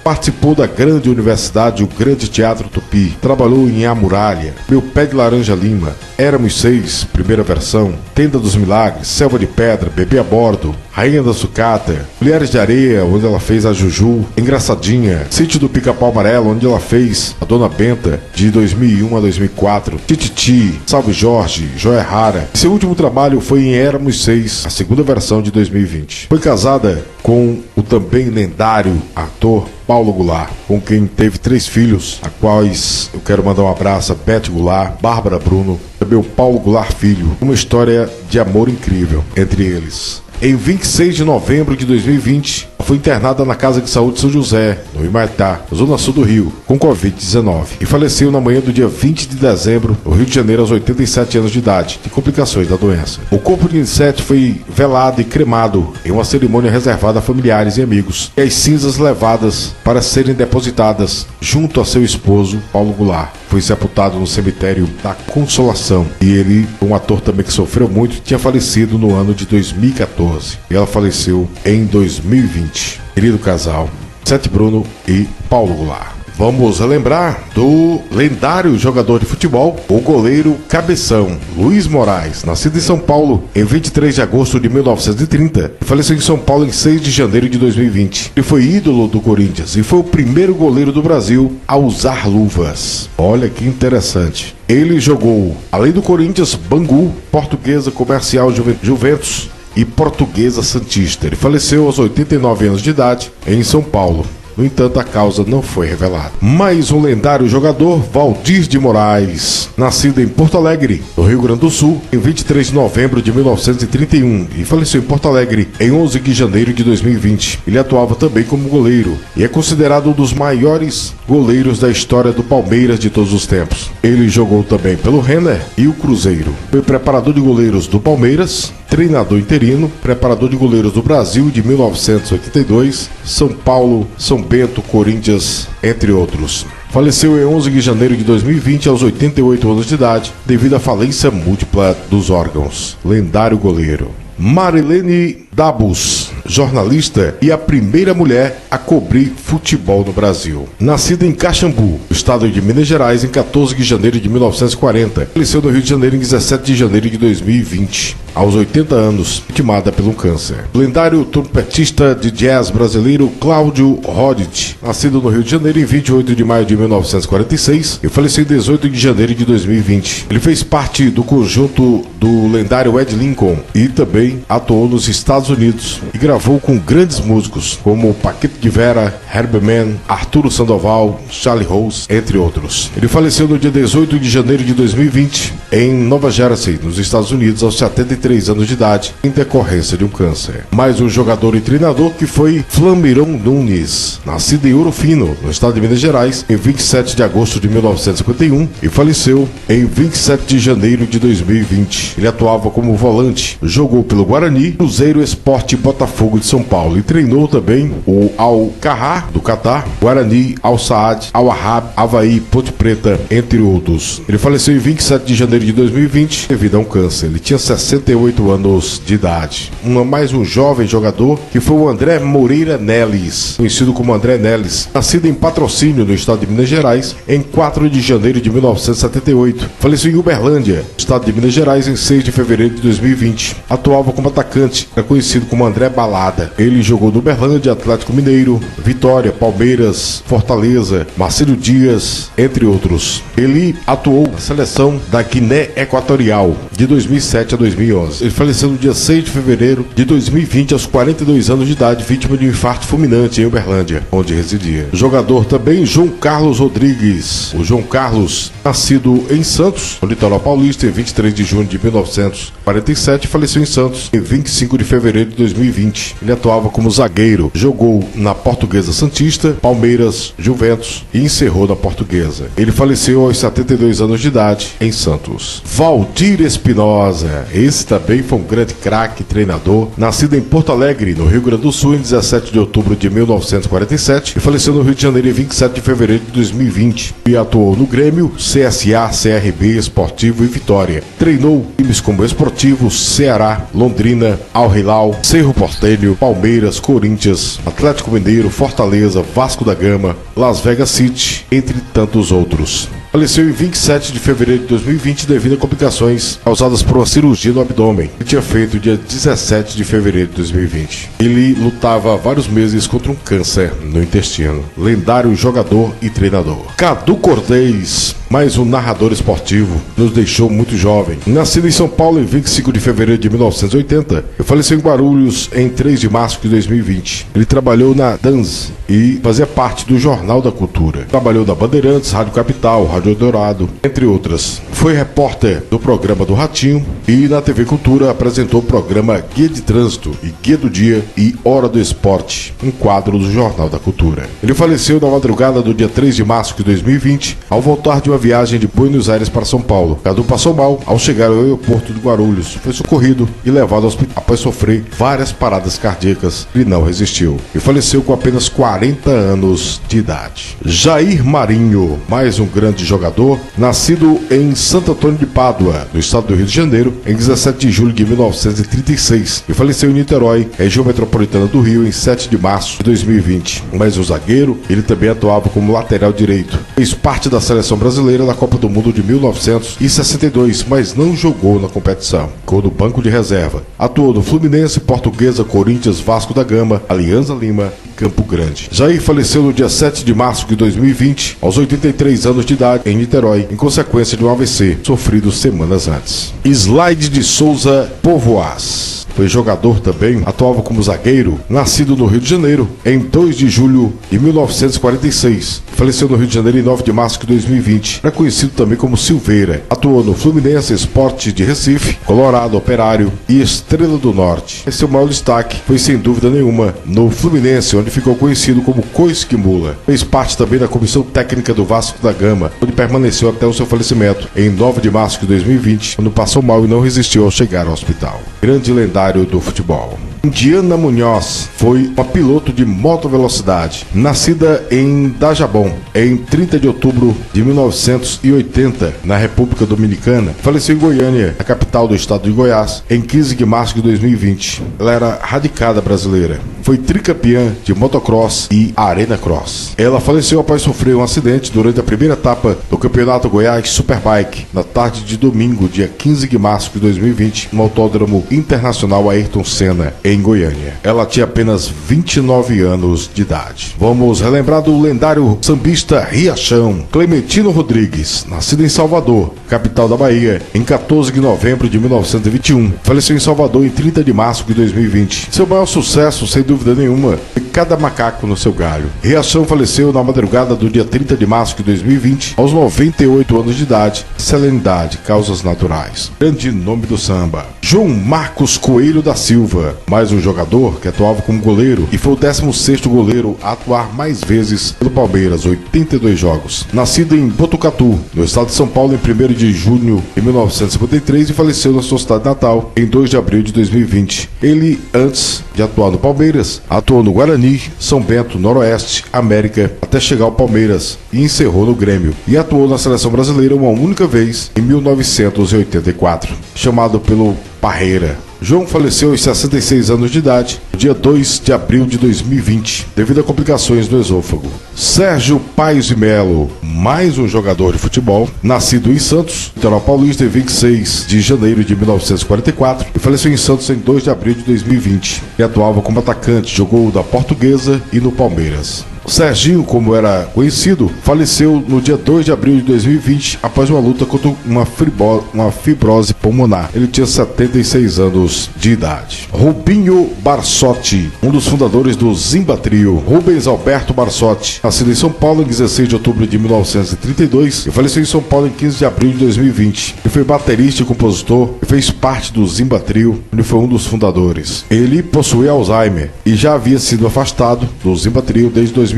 S1: Participou da grande universidade, o Grande Teatro Tupi. Trabalhou em A Muralha, Meu Pé de Laranja Lima, Éramos Seis, primeira versão, Tenda dos Milagres, Selva de Pedra, Bebê a Bordo, Rainha da Sucata, Mulheres de Areia, onde ela fez a Juju, Engraçadinha, Sítio do Pica-Pau Amarelo, onde ela fez a Dona Benta, de 2001 a 2004, Tititi, Salve Jorge, Joia Rara. Seu último trabalho foi em Éramos Seis, a segunda versão de 2020. Foi casada com o também lendário ator Paulo Goulart, com quem teve 3 filhos, a quais eu quero mandar um abraço a Beth Goulart, Bárbara Bruno, também o Paulo Goulart Filho. Uma história de amor incrível entre eles. Em 26 de novembro de 2020, foi internada na Casa de Saúde São José, no Humaitá, zona sul do Rio, com Covid-19 e faleceu na manhã do dia 20 de dezembro, no Rio de Janeiro, aos 87 anos de idade, de complicações da doença. O corpo de Nissete foi velado e cremado em uma cerimônia reservada a familiares e amigos, e as cinzas levadas para serem depositadas junto a seu esposo, Paulo Goulart. Foi sepultado no cemitério da Consolação, e ele, um ator também que sofreu muito, tinha falecido no ano de 2014 e ela faleceu em 2020. Querido casal, Nissete Bruno e Paulo Goulart. Vamos relembrar do lendário jogador de futebol, o goleiro Cabeção, Luiz Moraes, nascido em São Paulo em 23 de agosto de 1930 e faleceu em São Paulo em 6 de janeiro de 2020. Ele foi ídolo do Corinthians e foi o primeiro goleiro do Brasil a usar luvas. Olha que interessante. Ele jogou, além do Corinthians, Bangu, Portuguesa, Comercial, Juventus e Portuguesa Santista. Ele faleceu aos 89 anos de idade em São Paulo. No entanto, a causa não foi revelada. Mais um lendário jogador, Valdir de Moraes, nascido em Porto Alegre, no Rio Grande do Sul, em 23 de novembro de 1931 e faleceu em Porto Alegre em 11 de janeiro de 2020. Ele atuava também como goleiro e é considerado um dos maiores goleiros da história do Palmeiras de todos os tempos. Ele jogou também pelo Renner e o Cruzeiro. Foi preparador de goleiros do Palmeiras, treinador interino, preparador de goleiros do Brasil de 1982, São Paulo, São Bento, Corinthians, entre outros. Faleceu em 11 de janeiro de 2020, aos 88 anos de idade, devido à falência múltipla dos órgãos. Lendário goleiro. Marilene Dabus, jornalista e a primeira mulher a cobrir futebol no Brasil. Nascida em Caxambu, estado de Minas Gerais, em 14 de janeiro de 1940. Faleceu no Rio de Janeiro em 17 de janeiro de 2020, aos 80 anos, vitimada pelo câncer. Lendário trompetista de jazz brasileiro Cláudio Rodit, nascido no Rio de Janeiro em 28 de maio de 1946 e faleceu em 18 de janeiro de 2020. Ele fez parte do conjunto do lendário Ed Lincoln e também atuou nos Estados Estados Unidos e gravou com grandes músicos como Paquito de Vera, Herbie Mann, Arturo Sandoval, Charlie Rose, entre outros. Ele faleceu no dia 18 de janeiro de 2020 em Nova Jersey, nos Estados Unidos, aos 73 anos de idade, em decorrência de um câncer. Mais um jogador e treinador que foi Flamiron Nunes, nascido em Ouro Fino, no estado de Minas Gerais, em 27 de agosto de 1951 e faleceu em 27 de janeiro de 2020. Ele atuava como volante, jogou pelo Guarani, Cruzeiro, Sport e Botafogo de São Paulo e treinou também o Al-Kahar do Catar, Guarani, Al-Saad, Al-Ahab, Avaí, Ponte Preta, entre outros. Ele faleceu em 27 de janeiro de 2020 devido a um câncer. Ele tinha 68 anos de idade. Mais um jovem jogador que foi o André Moreira Neles, conhecido como André Neles, nascido em Patrocínio, no estado de Minas Gerais, em 4 de janeiro de 1978. Faleceu em Uberlândia, estado de Minas Gerais, em 6 de fevereiro de 2020. Atuava como atacante, era conhecido como André Balada. Ele jogou no Uberlândia, Atlético Mineiro, Vitória, Palmeiras, Fortaleza, Marcelo Dias, entre outros. Ele atuou na seleção da Guiné Equatorial de 2007 a 2011. Ele faleceu no dia 6 de fevereiro de 2020 aos 42 anos de idade, vítima de um infarto fulminante em Uberlândia, onde residia. O jogador também João Carlos Rodrigues. O João Carlos, nascido em Santos, no litoral paulista, em 23 de junho de 1947, faleceu em Santos em 25 de fevereiro de 2020. Ele atuava como zagueiro, jogou na Portuguesa Santista, Palmeiras, Juventus e encerrou na Portuguesa. Ele faleceu aos 72 anos de idade em Santos. Valdir Espinosa, esse também foi um grande craque, treinador, nascido em Porto Alegre, no Rio Grande do Sul, em 17 de outubro de 1947 e faleceu no Rio de Janeiro em 27 de fevereiro de 2020 e atuou no Grêmio, CSA, CRB, Esportivo e Vitória. Treinou times como Esportivo, Ceará, Londrina, Al Hilal, Cerro Porteño, Palmeiras, Corinthians, Atlético Mineiro, Fortaleza, Vasco da Gama, Las Vegas City, entre tantos outros. Faleceu em 27 de fevereiro de 2020 devido a complicações causadas por uma cirurgia no abdômen que tinha feito dia 17 de fevereiro de 2020. Ele lutava há vários meses contra um câncer no intestino. Lendário jogador e treinador. Cadu Cordez, mais um narrador esportivo, nos deixou muito jovem. Nascido em São Paulo em 25 de fevereiro de 1980 e faleceu em Guarulhos em 3 de março de 2020. Ele trabalhou na DANS e fazia parte do Jornal da Cultura. Trabalhou na Bandeirantes, Rádio Capital, Rádio Eldorado, entre outras. Foi repórter do programa do Ratinho e na TV Cultura apresentou o programa Guia de Trânsito e Guia do Dia e Hora do Esporte, um quadro do Jornal da Cultura. Ele faleceu na madrugada do dia 3 de março de 2020 ao voltar de uma viagem de Buenos Aires para São Paulo. Cadu passou mal ao chegar ao aeroporto de Guarulhos, foi socorrido e levado ao hospital após sofrer várias paradas cardíacas. Ele não resistiu e faleceu com apenas 40 anos de idade. Jair Marinho, mais um grande jogador, nascido em Santo Antônio de Pádua, no estado do Rio de Janeiro, em 17 de julho de 1936 e faleceu em Niterói, região metropolitana do Rio, em 7 de março de 2020. Mais um zagueiro, ele também atuava como lateral direito. Fez parte da seleção brasileira na Copa do Mundo de 1962, mas não jogou na competição. Ficou no banco de reserva. Atuou no Fluminense, Portuguesa, Corinthians, Vasco da Gama, Alianza Lima e Campo Grande. Jair faleceu no dia 7 de março de 2020, aos 83 anos de idade, em Niterói, em consequência de um AVC, sofrido semanas antes. Slide de Souza Povoaz. Foi jogador também, atuava como zagueiro, nascido no Rio de Janeiro, em 2 de julho de 1946. Faleceu no Rio de Janeiro em 9 de março de 2020. Era conhecido também como Silveira. Atuou no Fluminense, Sport de Recife, Colorado, Operário e Estrela do Norte. Esse seu maior destaque foi, sem dúvida nenhuma, no Fluminense, onde ficou conhecido como Coisquimula. Fez parte também da comissão técnica do Vasco da Gama, onde permaneceu até o seu falecimento em 9 de março de 2020, quando passou mal e não resistiu ao chegar ao hospital. Grande lendário do futebol. Indiana Munhoz foi uma piloto de motovelocidade, nascida em Dajabon, em 30 de outubro de 1980, na República Dominicana. Faleceu em Goiânia, a capital do estado de Goiás, em 15 de março de 2020. Ela era radicada brasileira. foi tricampeã de motocross e arena cross. Ela faleceu após sofrer um acidente durante a primeira etapa do Campeonato Goiás Superbike, na tarde de domingo, dia 15 de março de 2020, no Autódromo Internacional Ayrton Senna, em Goiânia. Ela tinha apenas 29 anos de idade. Vamos relembrar do lendário sambista Riachão. Clementino Rodrigues, nascido em Salvador, capital da Bahia, em 14 de novembro de 1921. Faleceu em Salvador em 30 de março de 2020. Seu maior sucesso, sem dúvida nenhuma, foi Cada Macaco no Seu Galho. Riachão faleceu na madrugada do dia 30 de março de 2020, aos 98 anos de idade, serenidade, causas naturais. Grande nome do samba. João Marcos Coelho da Silva, mais um jogador que atuava como goleiro e foi o 16º goleiro a atuar mais vezes pelo Palmeiras, 82 jogos. Nascido em Botucatu, no estado de São Paulo, em 1º de junho de 1953 e faleceu na sua cidade natal em 2 de abril de 2020. Ele, antes de atuar no Palmeiras, atuou no Guarani, São Bento, Noroeste, América, até chegar ao Palmeiras e encerrou no Grêmio. E atuou na seleção brasileira uma única vez, em 1984, chamado pelo Parreira. João faleceu aos 66 anos de idade, no dia 2 de abril de 2020, devido a complicações no esôfago. Sérgio Paes de Melo, mais um jogador de futebol, nascido em Santos, litoral paulista, em 26 de janeiro de 1944, e faleceu em Santos em 2 de abril de 2020. E atuava como atacante, jogou da Portuguesa e no Palmeiras. Serginho, como era conhecido, faleceu no dia 2 de abril de 2020 após uma luta contra uma fibrose pulmonar. Ele tinha 76 anos de idade. Rubinho Barsotti, um dos fundadores do Zimba Trio. Rubens Alberto Barsotti, nascido em São Paulo em 16 de outubro de 1932 e faleceu em São Paulo em 15 de abril de 2020. Ele foi baterista e compositor e fez parte do Zimba Trio, onde foi um dos fundadores. Ele possuía Alzheimer e já havia sido afastado do Zimba Trio desde 2010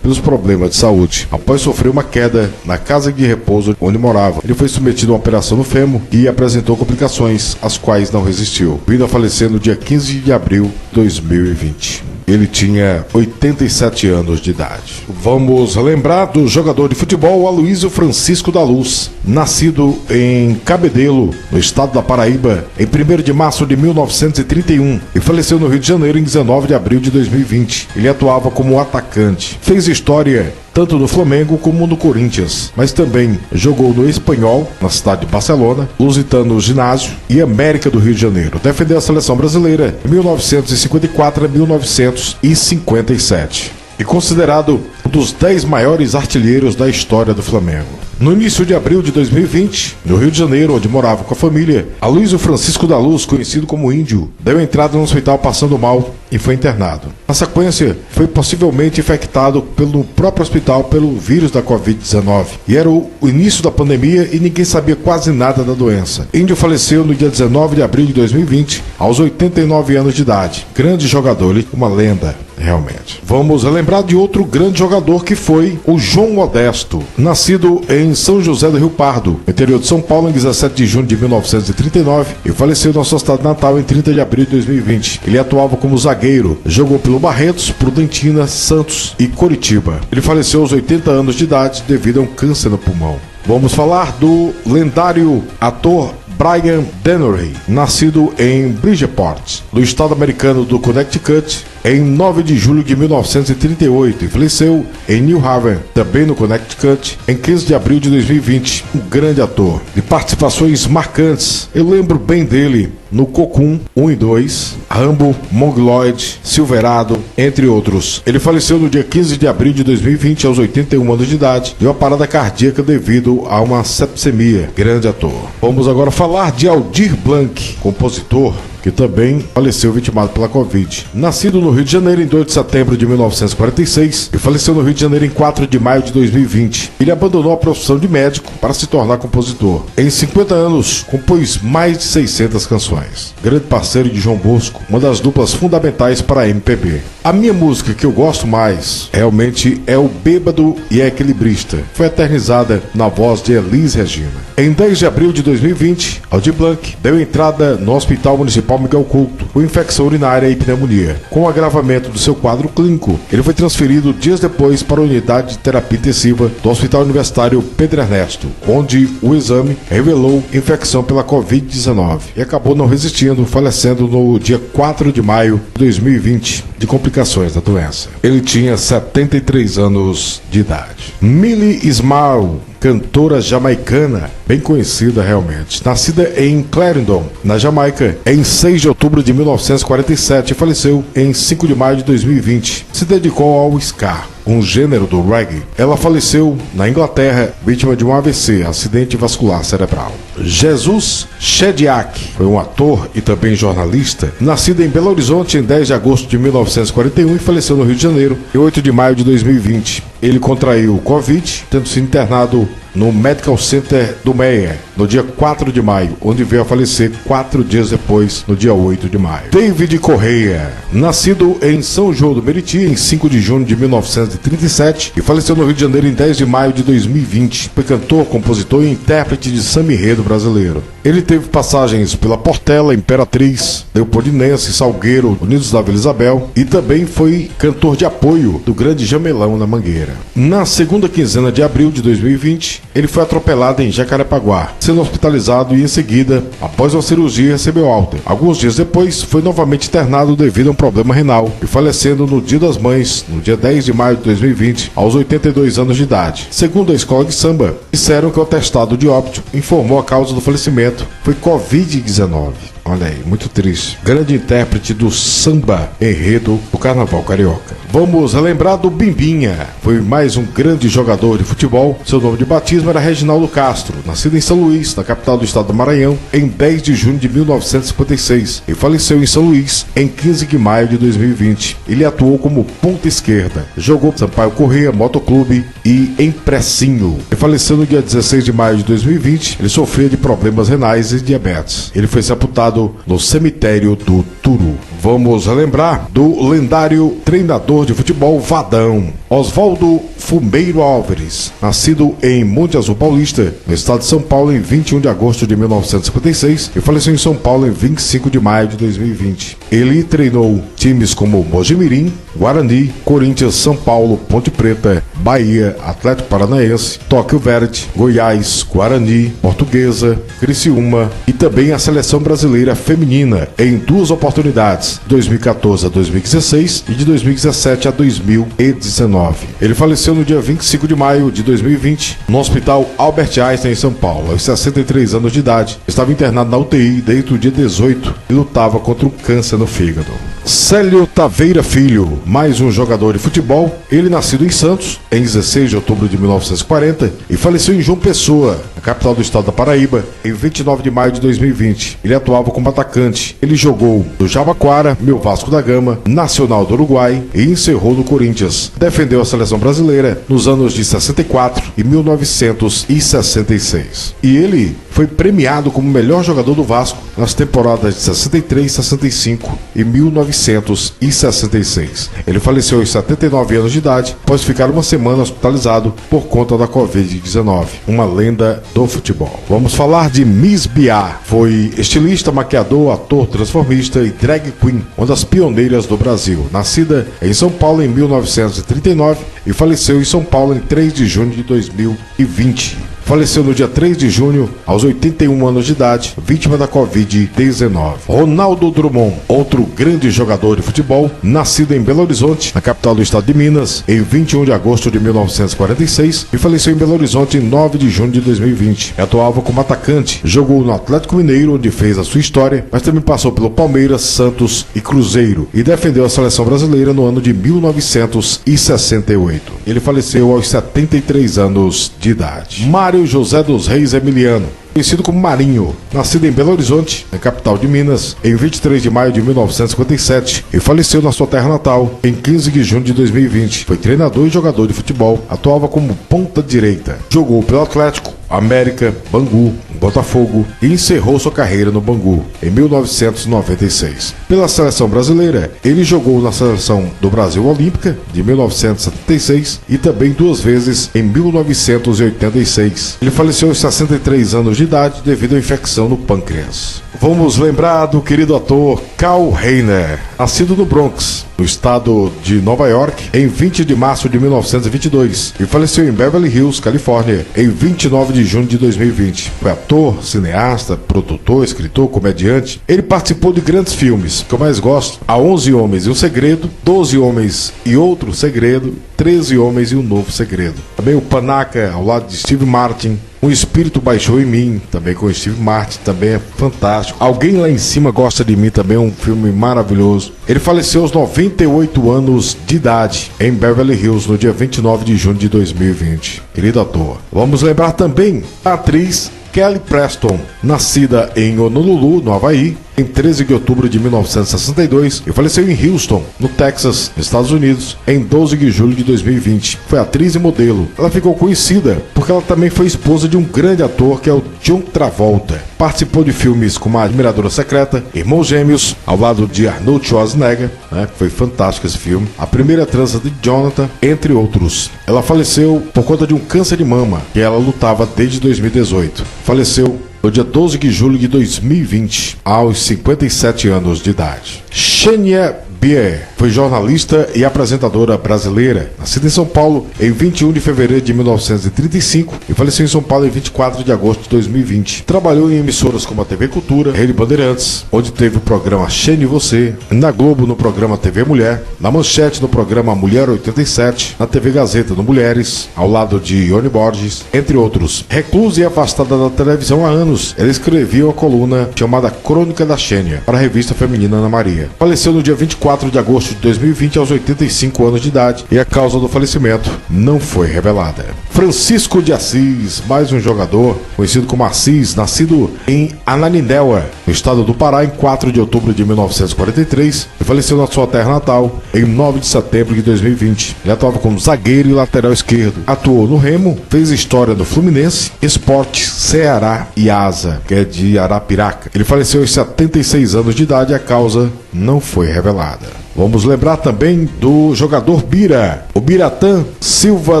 S1: pelos problemas de saúde. Após sofrer uma queda na casa de repouso onde morava, ele foi submetido a uma operação no fêmur e apresentou complicações, às quais não resistiu, vindo a falecer no dia 15 de abril de 2020. Ele tinha 87 anos de idade. Vamos lembrar do jogador de futebol Aloísio Francisco da Luz, nascido em Cabedelo, no estado da Paraíba, em 1º de março de 1931 e faleceu no Rio de Janeiro em 19 de abril de 2020. Ele atuava como atacante. Fez história tanto no Flamengo como no Corinthians, mas também jogou no Espanhol, na cidade de Barcelona, Lusitano Ginásio e América do Rio de Janeiro. Defendeu a seleção brasileira de 1954 a 1957 e considerado um dos 10 maiores artilheiros da história do Flamengo. No início de abril de 2020, no Rio de Janeiro, onde morava com a família, Aloísio Francisco da Luz, conhecido como Índio, deu entrada no hospital passando mal e foi internado. Na sequência, foi possivelmente infectado pelo próprio hospital pelo vírus da Covid-19. E era o início da pandemia e ninguém sabia quase nada da doença. Índio faleceu no dia 19 de abril de 2020, aos 89 anos de idade. Grande jogador, uma lenda, realmente. Vamos lembrar de outro grande jogador que foi o João Modesto, nascido em São José do Rio Pardo, no interior de São Paulo, em 17 de junho de 1939 e faleceu na sua cidade natal em 30 de abril de 2020. Ele atuava como zagueiro, jogou pelo Barretos, Prudentina, Santos e Coritiba. Ele faleceu aos 80 anos de idade devido a um câncer no pulmão. Vamos falar do lendário ator Brian Dennehy, nascido em Bridgeport, do estado americano do Connecticut, em 9 de julho de 1938 e faleceu em New Haven, também no Connecticut, em 15 de abril de 2020. Um grande ator, de participações marcantes. Eu lembro bem dele no Cocoon 1 e 2, Rambo, Mongoloid, Silverado, entre outros. Ele faleceu no dia 15 de abril de 2020, aos 81 anos de idade, de uma parada cardíaca devido a uma sepsemia. Grande ator. Vamos agora falar de Aldir Blanc, compositor, que também faleceu vitimado pela Covid. Nascido no Rio de Janeiro em 2 de setembro de 1946 e faleceu no Rio de Janeiro em 4 de maio de 2020. Ele abandonou a profissão de médico para se tornar compositor. Em 50 anos, compôs mais de 600 canções. Grande parceiro de João Bosco, uma das duplas fundamentais para a MPB. A minha música que eu gosto mais, realmente, é o Bêbado e é Equilibrista. Foi eternizada na voz de Elis Regina. Em 10 de abril de 2020, Aldir Blanc deu entrada no Hospital Municipal Municipal Miguel Couto, com infecção urinária e pneumonia. Com o agravamento do seu quadro clínico, ele foi transferido dias depois para a unidade de terapia intensiva do Hospital Universitário Pedro Ernesto, onde o exame revelou infecção pela Covid-19 e acabou não resistindo, falecendo no dia 4 de maio de 2020 de complicações da doença. Ele tinha 73 anos de idade. Millie Ismail, cantora jamaicana, bem conhecida realmente, nascida em Clarendon, na Jamaica, em 6 de outubro de 1947 e faleceu em 5 de maio de 2020. Se dedicou ao ska, um gênero do reggae. Ela faleceu na Inglaterra, vítima de um AVC, acidente vascular cerebral. Jesus Shediac foi um ator e também jornalista, nascido em Belo Horizonte em 10 de agosto de 1941 e faleceu no Rio de Janeiro em 8 de maio de 2020. Ele contraiu Covid, tendo sido internado no Medical Center do Meia, no dia 4 de maio, onde veio a falecer 4 dias depois, no dia 8 de maio. David Correia, nascido em São João do Meriti, em 5 de junho de 1937, e faleceu no Rio de Janeiro em 10 de maio de 2020. Foi cantor, compositor e intérprete de samba enredo brasileiro. Ele teve passagens pela Portela, Imperatriz, Leopoldinense, Salgueiro, Unidos da Vila Isabel, e também foi cantor de apoio do Grande Jamelão na Mangueira. Na segunda quinzena de abril de 2020, ele foi atropelado em Jacarepaguá, sendo hospitalizado e em seguida, após uma cirurgia, recebeu alta. Alguns dias depois, foi novamente internado devido a um problema renal e falecendo no Dia das Mães, no dia 10 de maio de 2020, aos 82 anos de idade. Segundo a escola de samba, disseram que o atestado de óbito informou a causa do falecimento foi Covid-19. Olha aí, muito triste. Grande intérprete do samba enredo do Carnaval Carioca. Vamos relembrar do Bimbinha. Foi mais um grande jogador de futebol. Seu nome de batismo era Reginaldo Castro, nascido em São Luís, na capital do estado do Maranhão, em 10 de junho de 1956 e faleceu em São Luís em 15 de maio de 2020. Ele atuou como ponta esquerda. Jogou Sampaio Corrêa, Motoclube e em Precinho. Ele faleceu no dia 16 de maio de 2020. Ele sofria de problemas renais e diabetes. Ele foi sepultado no cemitério do Turu. Vamos relembrar do lendário treinador de futebol Vadão, Oswaldo Fumeiro Álvares, nascido em Monte Azul Paulista, no estado de São Paulo, em 21 de agosto de 1956 e faleceu em São Paulo em 25 de maio de 2020. Ele treinou times como Mojimirim, Guarani, Corinthians, São Paulo, Ponte Preta, Bahia, Atlético Paranaense, Tóquio Verde, Goiás, Guarani, Portuguesa, Criciúma e também a seleção brasileira feminina em 2 oportunidades, 2014 a 2016 e de 2017 a 2019. Ele faleceu no dia 25 de maio de 2020 no Hospital Albert Einstein em São Paulo, aos 63 anos de idade. Estava internado na UTI desde o dia 18 e lutava contra o câncer no fígado. Célio Taveira Filho, mais um jogador de futebol. Ele nascido em Santos em 16 de outubro de 1940 e faleceu em João Pessoa, a capital do estado da Paraíba, em 29 de maio de 2020. Ele atuava como atacante. Ele jogou no Jabaquara, meu Vasco da Gama, Nacional do Uruguai e encerrou no Corinthians. Defendeu a seleção brasileira nos anos de 64 e 1966. E ele foi premiado como melhor jogador do Vasco nas temporadas de 63, 65 e 1966. Ele faleceu aos 79 anos de idade, após ficar uma semana hospitalizado por conta da Covid-19. Uma lenda do futebol. Vamos falar de Miss Biá. Foi estilista, maquiador, ator, transformista e drag queen, uma das pioneiras do Brasil. Nascida em São Paulo em 1939 e faleceu em São Paulo em 3 de junho de 2020. Faleceu no dia 3 de junho, aos 81 anos de idade, vítima da Covid-19. Ronaldo Drummond, outro grande jogador de futebol, nascido em Belo Horizonte, na capital do estado de Minas, em 21 de agosto de 1946 e faleceu em Belo Horizonte em 9 de junho de 2020. Atuava como atacante, jogou no Atlético Mineiro, onde fez a sua história, mas também passou pelo Palmeiras, Santos e Cruzeiro e defendeu a seleção brasileira no ano de 1968. Ele faleceu aos 73 anos de idade. Mário José dos Reis Emiliano, conhecido como Marinho, nascido em Belo Horizonte, na capital de Minas, em 23 de maio de 1957 e faleceu na sua terra natal em 15 de junho de 2020. Foi treinador e jogador de futebol, atuava como ponta direita. Jogou pelo Atlético, América, Bangu, Botafogo e encerrou sua carreira no Bangu em 1996. Pela seleção brasileira, ele jogou na Seleção do Brasil Olímpica de 1976 e também 2 vezes em 1986. Ele faleceu aos 63 anos de idade devido à infecção no pâncreas. Vamos lembrar do querido ator Karl Reiner, nascido no Bronx, no estado de Nova York, em 20 de março de 1922 e faleceu em Beverly Hills, Califórnia, em 29 de junho de 2020. Foi ator, cineasta, produtor, escritor, comediante. Ele participou de grandes filmes, que eu mais gosto: Há 11 Homens e um Segredo, 12 Homens e Outro Segredo, 13 Homens e um Novo Segredo. Também o Panaca, ao lado de Steve Martin. Um Espírito Baixou em Mim, também com Steve Martin, também é fantástico. Alguém Lá em Cima Gosta de Mim, também é um filme maravilhoso. Ele faleceu aos 98 anos de idade em Beverly Hills no dia 29 de junho de 2020. Querido ator. Vamos lembrar também a atriz Kelly Preston, nascida em Honolulu, no Havaí, em 13 de outubro de 1962 e faleceu em Houston, no Texas, Estados Unidos, em 12 de julho de 2020. Foi atriz e modelo. Ela ficou conhecida porque ela também foi esposa de um grande ator que é o John Travolta. Participou de filmes como A Admiradora Secreta, Irmãos Gêmeos, ao lado de Arnold Schwarzenegger, que foi fantástico esse filme, A Primeira Trança de Jonathan, entre outros. Ela faleceu por conta de um câncer de mama que ela lutava desde 2018. Faleceu no dia 12 de julho de 2020, aos 57 anos de idade. Xenia Bier foi jornalista e apresentadora brasileira, nascida em São Paulo em 21 de fevereiro de 1935 e faleceu em São Paulo em 24 de agosto de 2020. Trabalhou em emissoras como a TV Cultura, Rede Bandeirantes, onde teve o programa Xenia e Você, na Globo no programa TV Mulher, na Manchete no programa Mulher 87, na TV Gazeta no Mulheres, ao lado de Ione Borges, entre outros. Reclusa e afastada da televisão há anos, ela escrevia uma coluna chamada Crônica da Xenia para a revista feminina Ana Maria. Faleceu no dia 24 de agosto de 2020 aos 85 anos de idade e a causa do falecimento não foi revelada. Francisco de Assis, mais um jogador conhecido como Assis, nascido em Ananindeua, no estado do Pará, em 4 de outubro de 1943 e faleceu na sua terra natal em 9 de setembro de 2020. Ele atuava como zagueiro e lateral esquerdo. Atuou no Remo, fez história no Fluminense, Sport, Ceará e Asa, que é de Arapiraca. Ele faleceu aos 76 anos de idade e a causa não foi revelada. Vamos lembrar também do jogador Bira, o Biratã Silva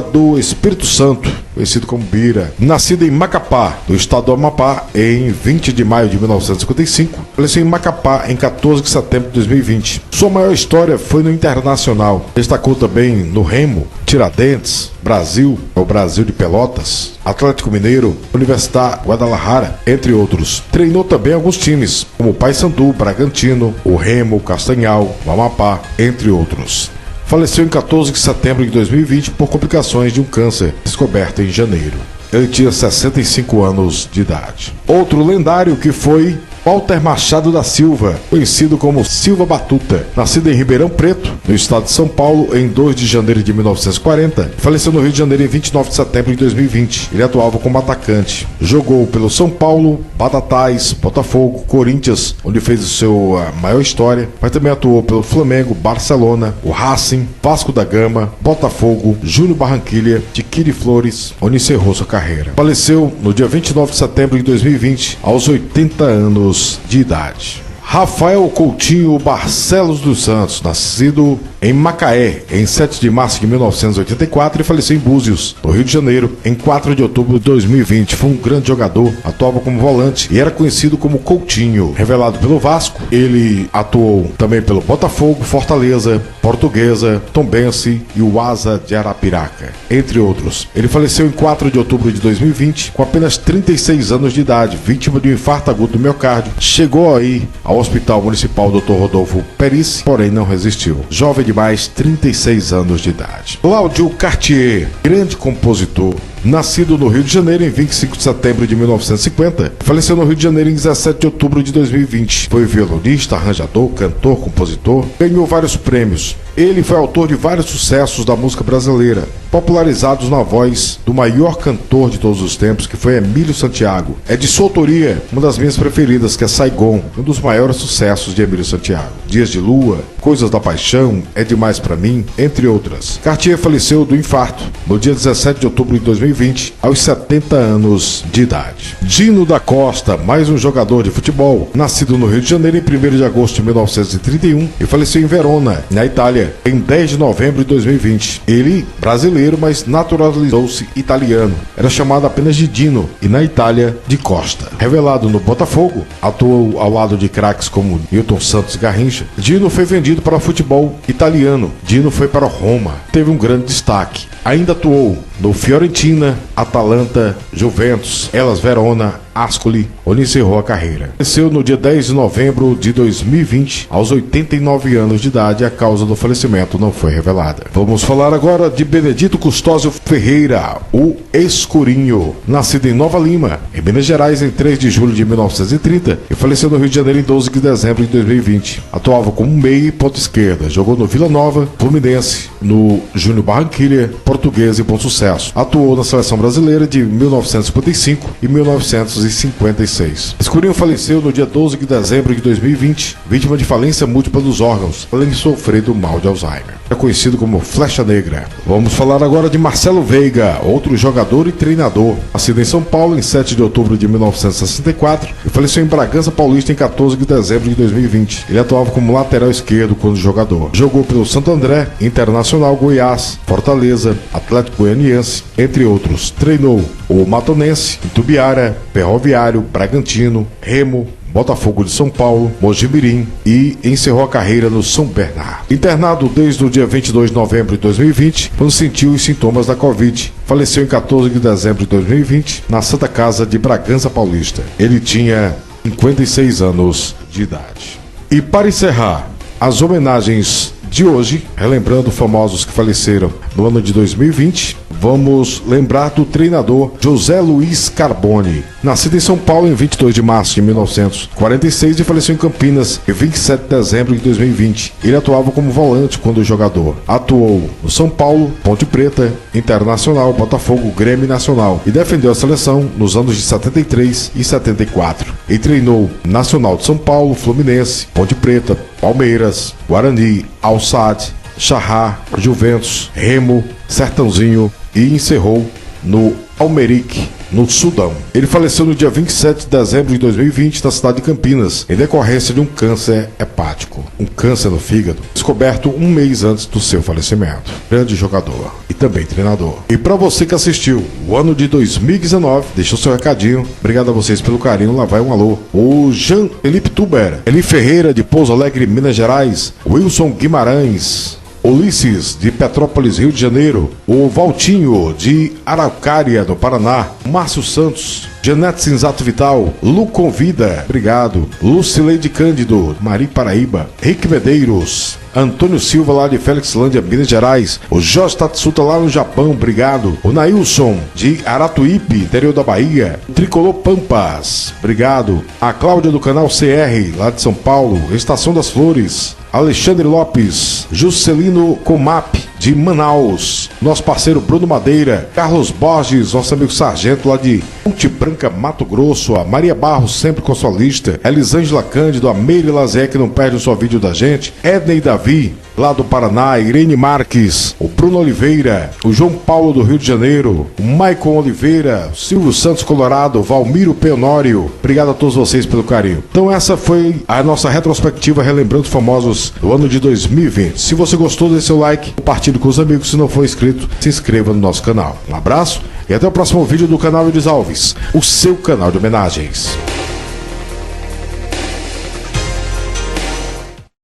S1: do Espírito Santo, conhecido como Bira, nascido em Macapá, do estado do Amapá, em 20 de maio de 1955, faleceu em Macapá em 14 de setembro de 2020. Sua maior história foi no Internacional. Destacou também no Remo, Tiradentes, Brasil, o Brasil de Pelotas, Atlético Mineiro, Universidade Guadalajara, entre outros. Treinou também alguns times, como o Paysandu, Bragantino, o Remo, o Castanhal, o Amapá, entre outros. Faleceu em 14 de setembro de 2020 por complicações de um câncer descoberto em janeiro. Ele tinha 65 anos de idade. Outro lendário que foi Walter Machado da Silva, conhecido como Silva Batuta, nascido em Ribeirão Preto, no estado de São Paulo, em 2 de janeiro de 1940, faleceu no Rio de Janeiro em 29 de setembro de 2020. Ele atuava como atacante. Jogou pelo São Paulo, Batatais, Botafogo, Corinthians, onde fez a sua maior história, mas também atuou pelo Flamengo, Barcelona, o Racing, Vasco da Gama, Botafogo, Júnior Barranquilla, Tiquiri Flores, onde encerrou sua carreira. Faleceu no dia 29 de setembro de 2020, aos 80 anos de idade. Rafael Coutinho Barcelos dos Santos, nascido em Macaé, em 7 de março de 1984 e faleceu em Búzios, no Rio de Janeiro, em 4 de outubro de 2020. Foi um grande jogador, atuava como volante e era conhecido como Coutinho. Revelado pelo Vasco, ele atuou também pelo Botafogo, Fortaleza, Portuguesa, Tombense e o Asa de Arapiraca, entre outros. Ele faleceu em 4 de outubro de 2020, com apenas 36 anos de idade, vítima de um infarto agudo do miocárdio. Chegou aí ao Hospital Municipal Dr. Rodolfo Perice, porém não resistiu. Jovem demais, 36 anos de idade. Cláudio Cartier, grande compositor, nascido no Rio de Janeiro em 25 de setembro de 1950, faleceu no Rio de Janeiro em 17 de outubro de 2020. Foi violonista, arranjador, cantor, compositor, ganhou vários prêmios. Ele foi autor de vários sucessos da música brasileira, popularizados na voz do maior cantor de todos os tempos, que foi Emílio Santiago. É de sua autoria uma das minhas preferidas, que é Saigon, um dos maiores maiores sucessos de Emílio Santiago: Dias de Lua, Coisas da Paixão, É Demais Pra Mim, entre outras. Cartier faleceu do infarto no dia 17 de outubro de 2020, aos 70 anos de idade. Dino da Costa, mais um jogador de futebol, nascido no Rio de Janeiro em 1º de agosto de 1931 e faleceu em Verona, na Itália, em 10 de novembro de 2020. Ele, brasileiro, mas naturalizou-se italiano. Era chamado apenas de Dino e, na Itália, de Costa. Revelado no Botafogo, atuou ao lado de craques como Nilton Santos e Garrincha. Dino foi vendido para o futebol italiano. Dino foi para Roma. Teve um grande destaque. Ainda atuou no Fiorentina, Atalanta, Juventus, Hellas Verona, Ascoli, onde encerrou a carreira. Faleceu no dia 10 de novembro de 2020, aos 89 anos de idade. A causa do falecimento não foi revelada. Vamos falar agora de Benedito Custódio Ferreira, o Escurinho, nascido em Nova Lima, em Minas Gerais, em 3 de julho de 1930 e faleceu no Rio de Janeiro em 12 de dezembro de 2020. Atuava como meia e ponta esquerda. Jogou no Vila Nova, Fluminense, no Júnior Barranquilla, Portuguesa e Bom Sucesso. Atuou na seleção brasileira de 1955 e 1956. Escurinho faleceu no dia 12 de dezembro de 2020, vítima de falência múltipla dos órgãos, além de sofrer do mal de Alzheimer. É conhecido como Flecha Negra. Vamos falar agora de Marcelo Veiga, outro jogador e treinador. Nascido em São Paulo em 7 de outubro de 1964 e faleceu em Bragança Paulista em 14 de dezembro de 2020. Ele atuava como lateral esquerdo quando jogador. Jogou pelo Santo André, Internacional, Goiás, Fortaleza, Atlético Goianiense, entre outros. Treinou o Matonense, Itubiara, Ferroviário, Bragantino, Remo, Botafogo de São Paulo, Mojimirim e encerrou a carreira no São Bernardo. Internado desde o dia 22 de novembro de 2020, quando sentiu os sintomas da Covid. Faleceu em 14 de dezembro de 2020, na Santa Casa de Bragança Paulista. Ele tinha 56 anos de idade. E para encerrar, as homenagens de hoje, relembrando famosos que faleceram no ano de 2020, vamos lembrar do treinador José Luiz Carbone, nascido em São Paulo em 22 de março de 1946 e faleceu em Campinas em 27 de dezembro de 2020. Ele atuava como volante quando jogador. Atuou no São Paulo, Ponte Preta, Internacional, Botafogo, Grêmio Nacional e defendeu a seleção nos anos de 73 e 74. E treinou Nacional de São Paulo, Fluminense, Ponte Preta, Palmeiras, Guarani, Al-Sadd, Charrá, Juventus, Remo, Sertãozinho e encerrou no Almeric, no Sudão. Ele faleceu no dia 27 de dezembro de 2020 na cidade de Campinas, em decorrência de um câncer hepático, um câncer no fígado, descoberto um mês antes do seu falecimento. Grande jogador e também treinador. E para você que assistiu o ano de 2019, deixou seu recadinho. Obrigado a vocês pelo carinho. Lá vai um alô. O Jean Felipe Tuber, Eli Ferreira de Pouso Alegre, Minas Gerais, Wilson Guimarães, Ulisses, de Petrópolis, Rio de Janeiro, o Valtinho, de Araucária, do Paraná, Márcio Santos, Janete Cinzato Vital, Lu Convida, obrigado, Lucileide Cândido, Mari Paraíba, Rick Medeiros, Antônio Silva, lá de Felixlândia, Minas Gerais, o Jorge Tatsuta, lá no Japão, obrigado, o Nailson, de Aratuípe, interior da Bahia, Tricolor Pampas, obrigado, a Cláudia do canal CR, lá de São Paulo, Estação das Flores, Alexandre Lopes, Juscelino Comap, de Manaus, nosso parceiro Bruno Madeira, Carlos Borges, nosso amigo Sargento lá de Ponte Branca, Mato Grosso, a Maria Barros, sempre com sua lista, Elisângela Cândido, a Meire Lazer, que não perde o seu vídeo da gente, Ednei Davi, lá do Paraná, Irene Marques, o Bruno Oliveira, o João Paulo do Rio de Janeiro, o Maicon Oliveira, Silvio Santos Colorado, Valmiro Peonório. Obrigado a todos vocês pelo carinho. Então essa foi a nossa retrospectiva relembrando os famosos do ano de 2020. Se você gostou, dê seu like, compartilhe com os amigos. Se não for inscrito, se inscreva no nosso canal. Um abraço e até o próximo vídeo do canal Eudes Alves, o seu canal de homenagens.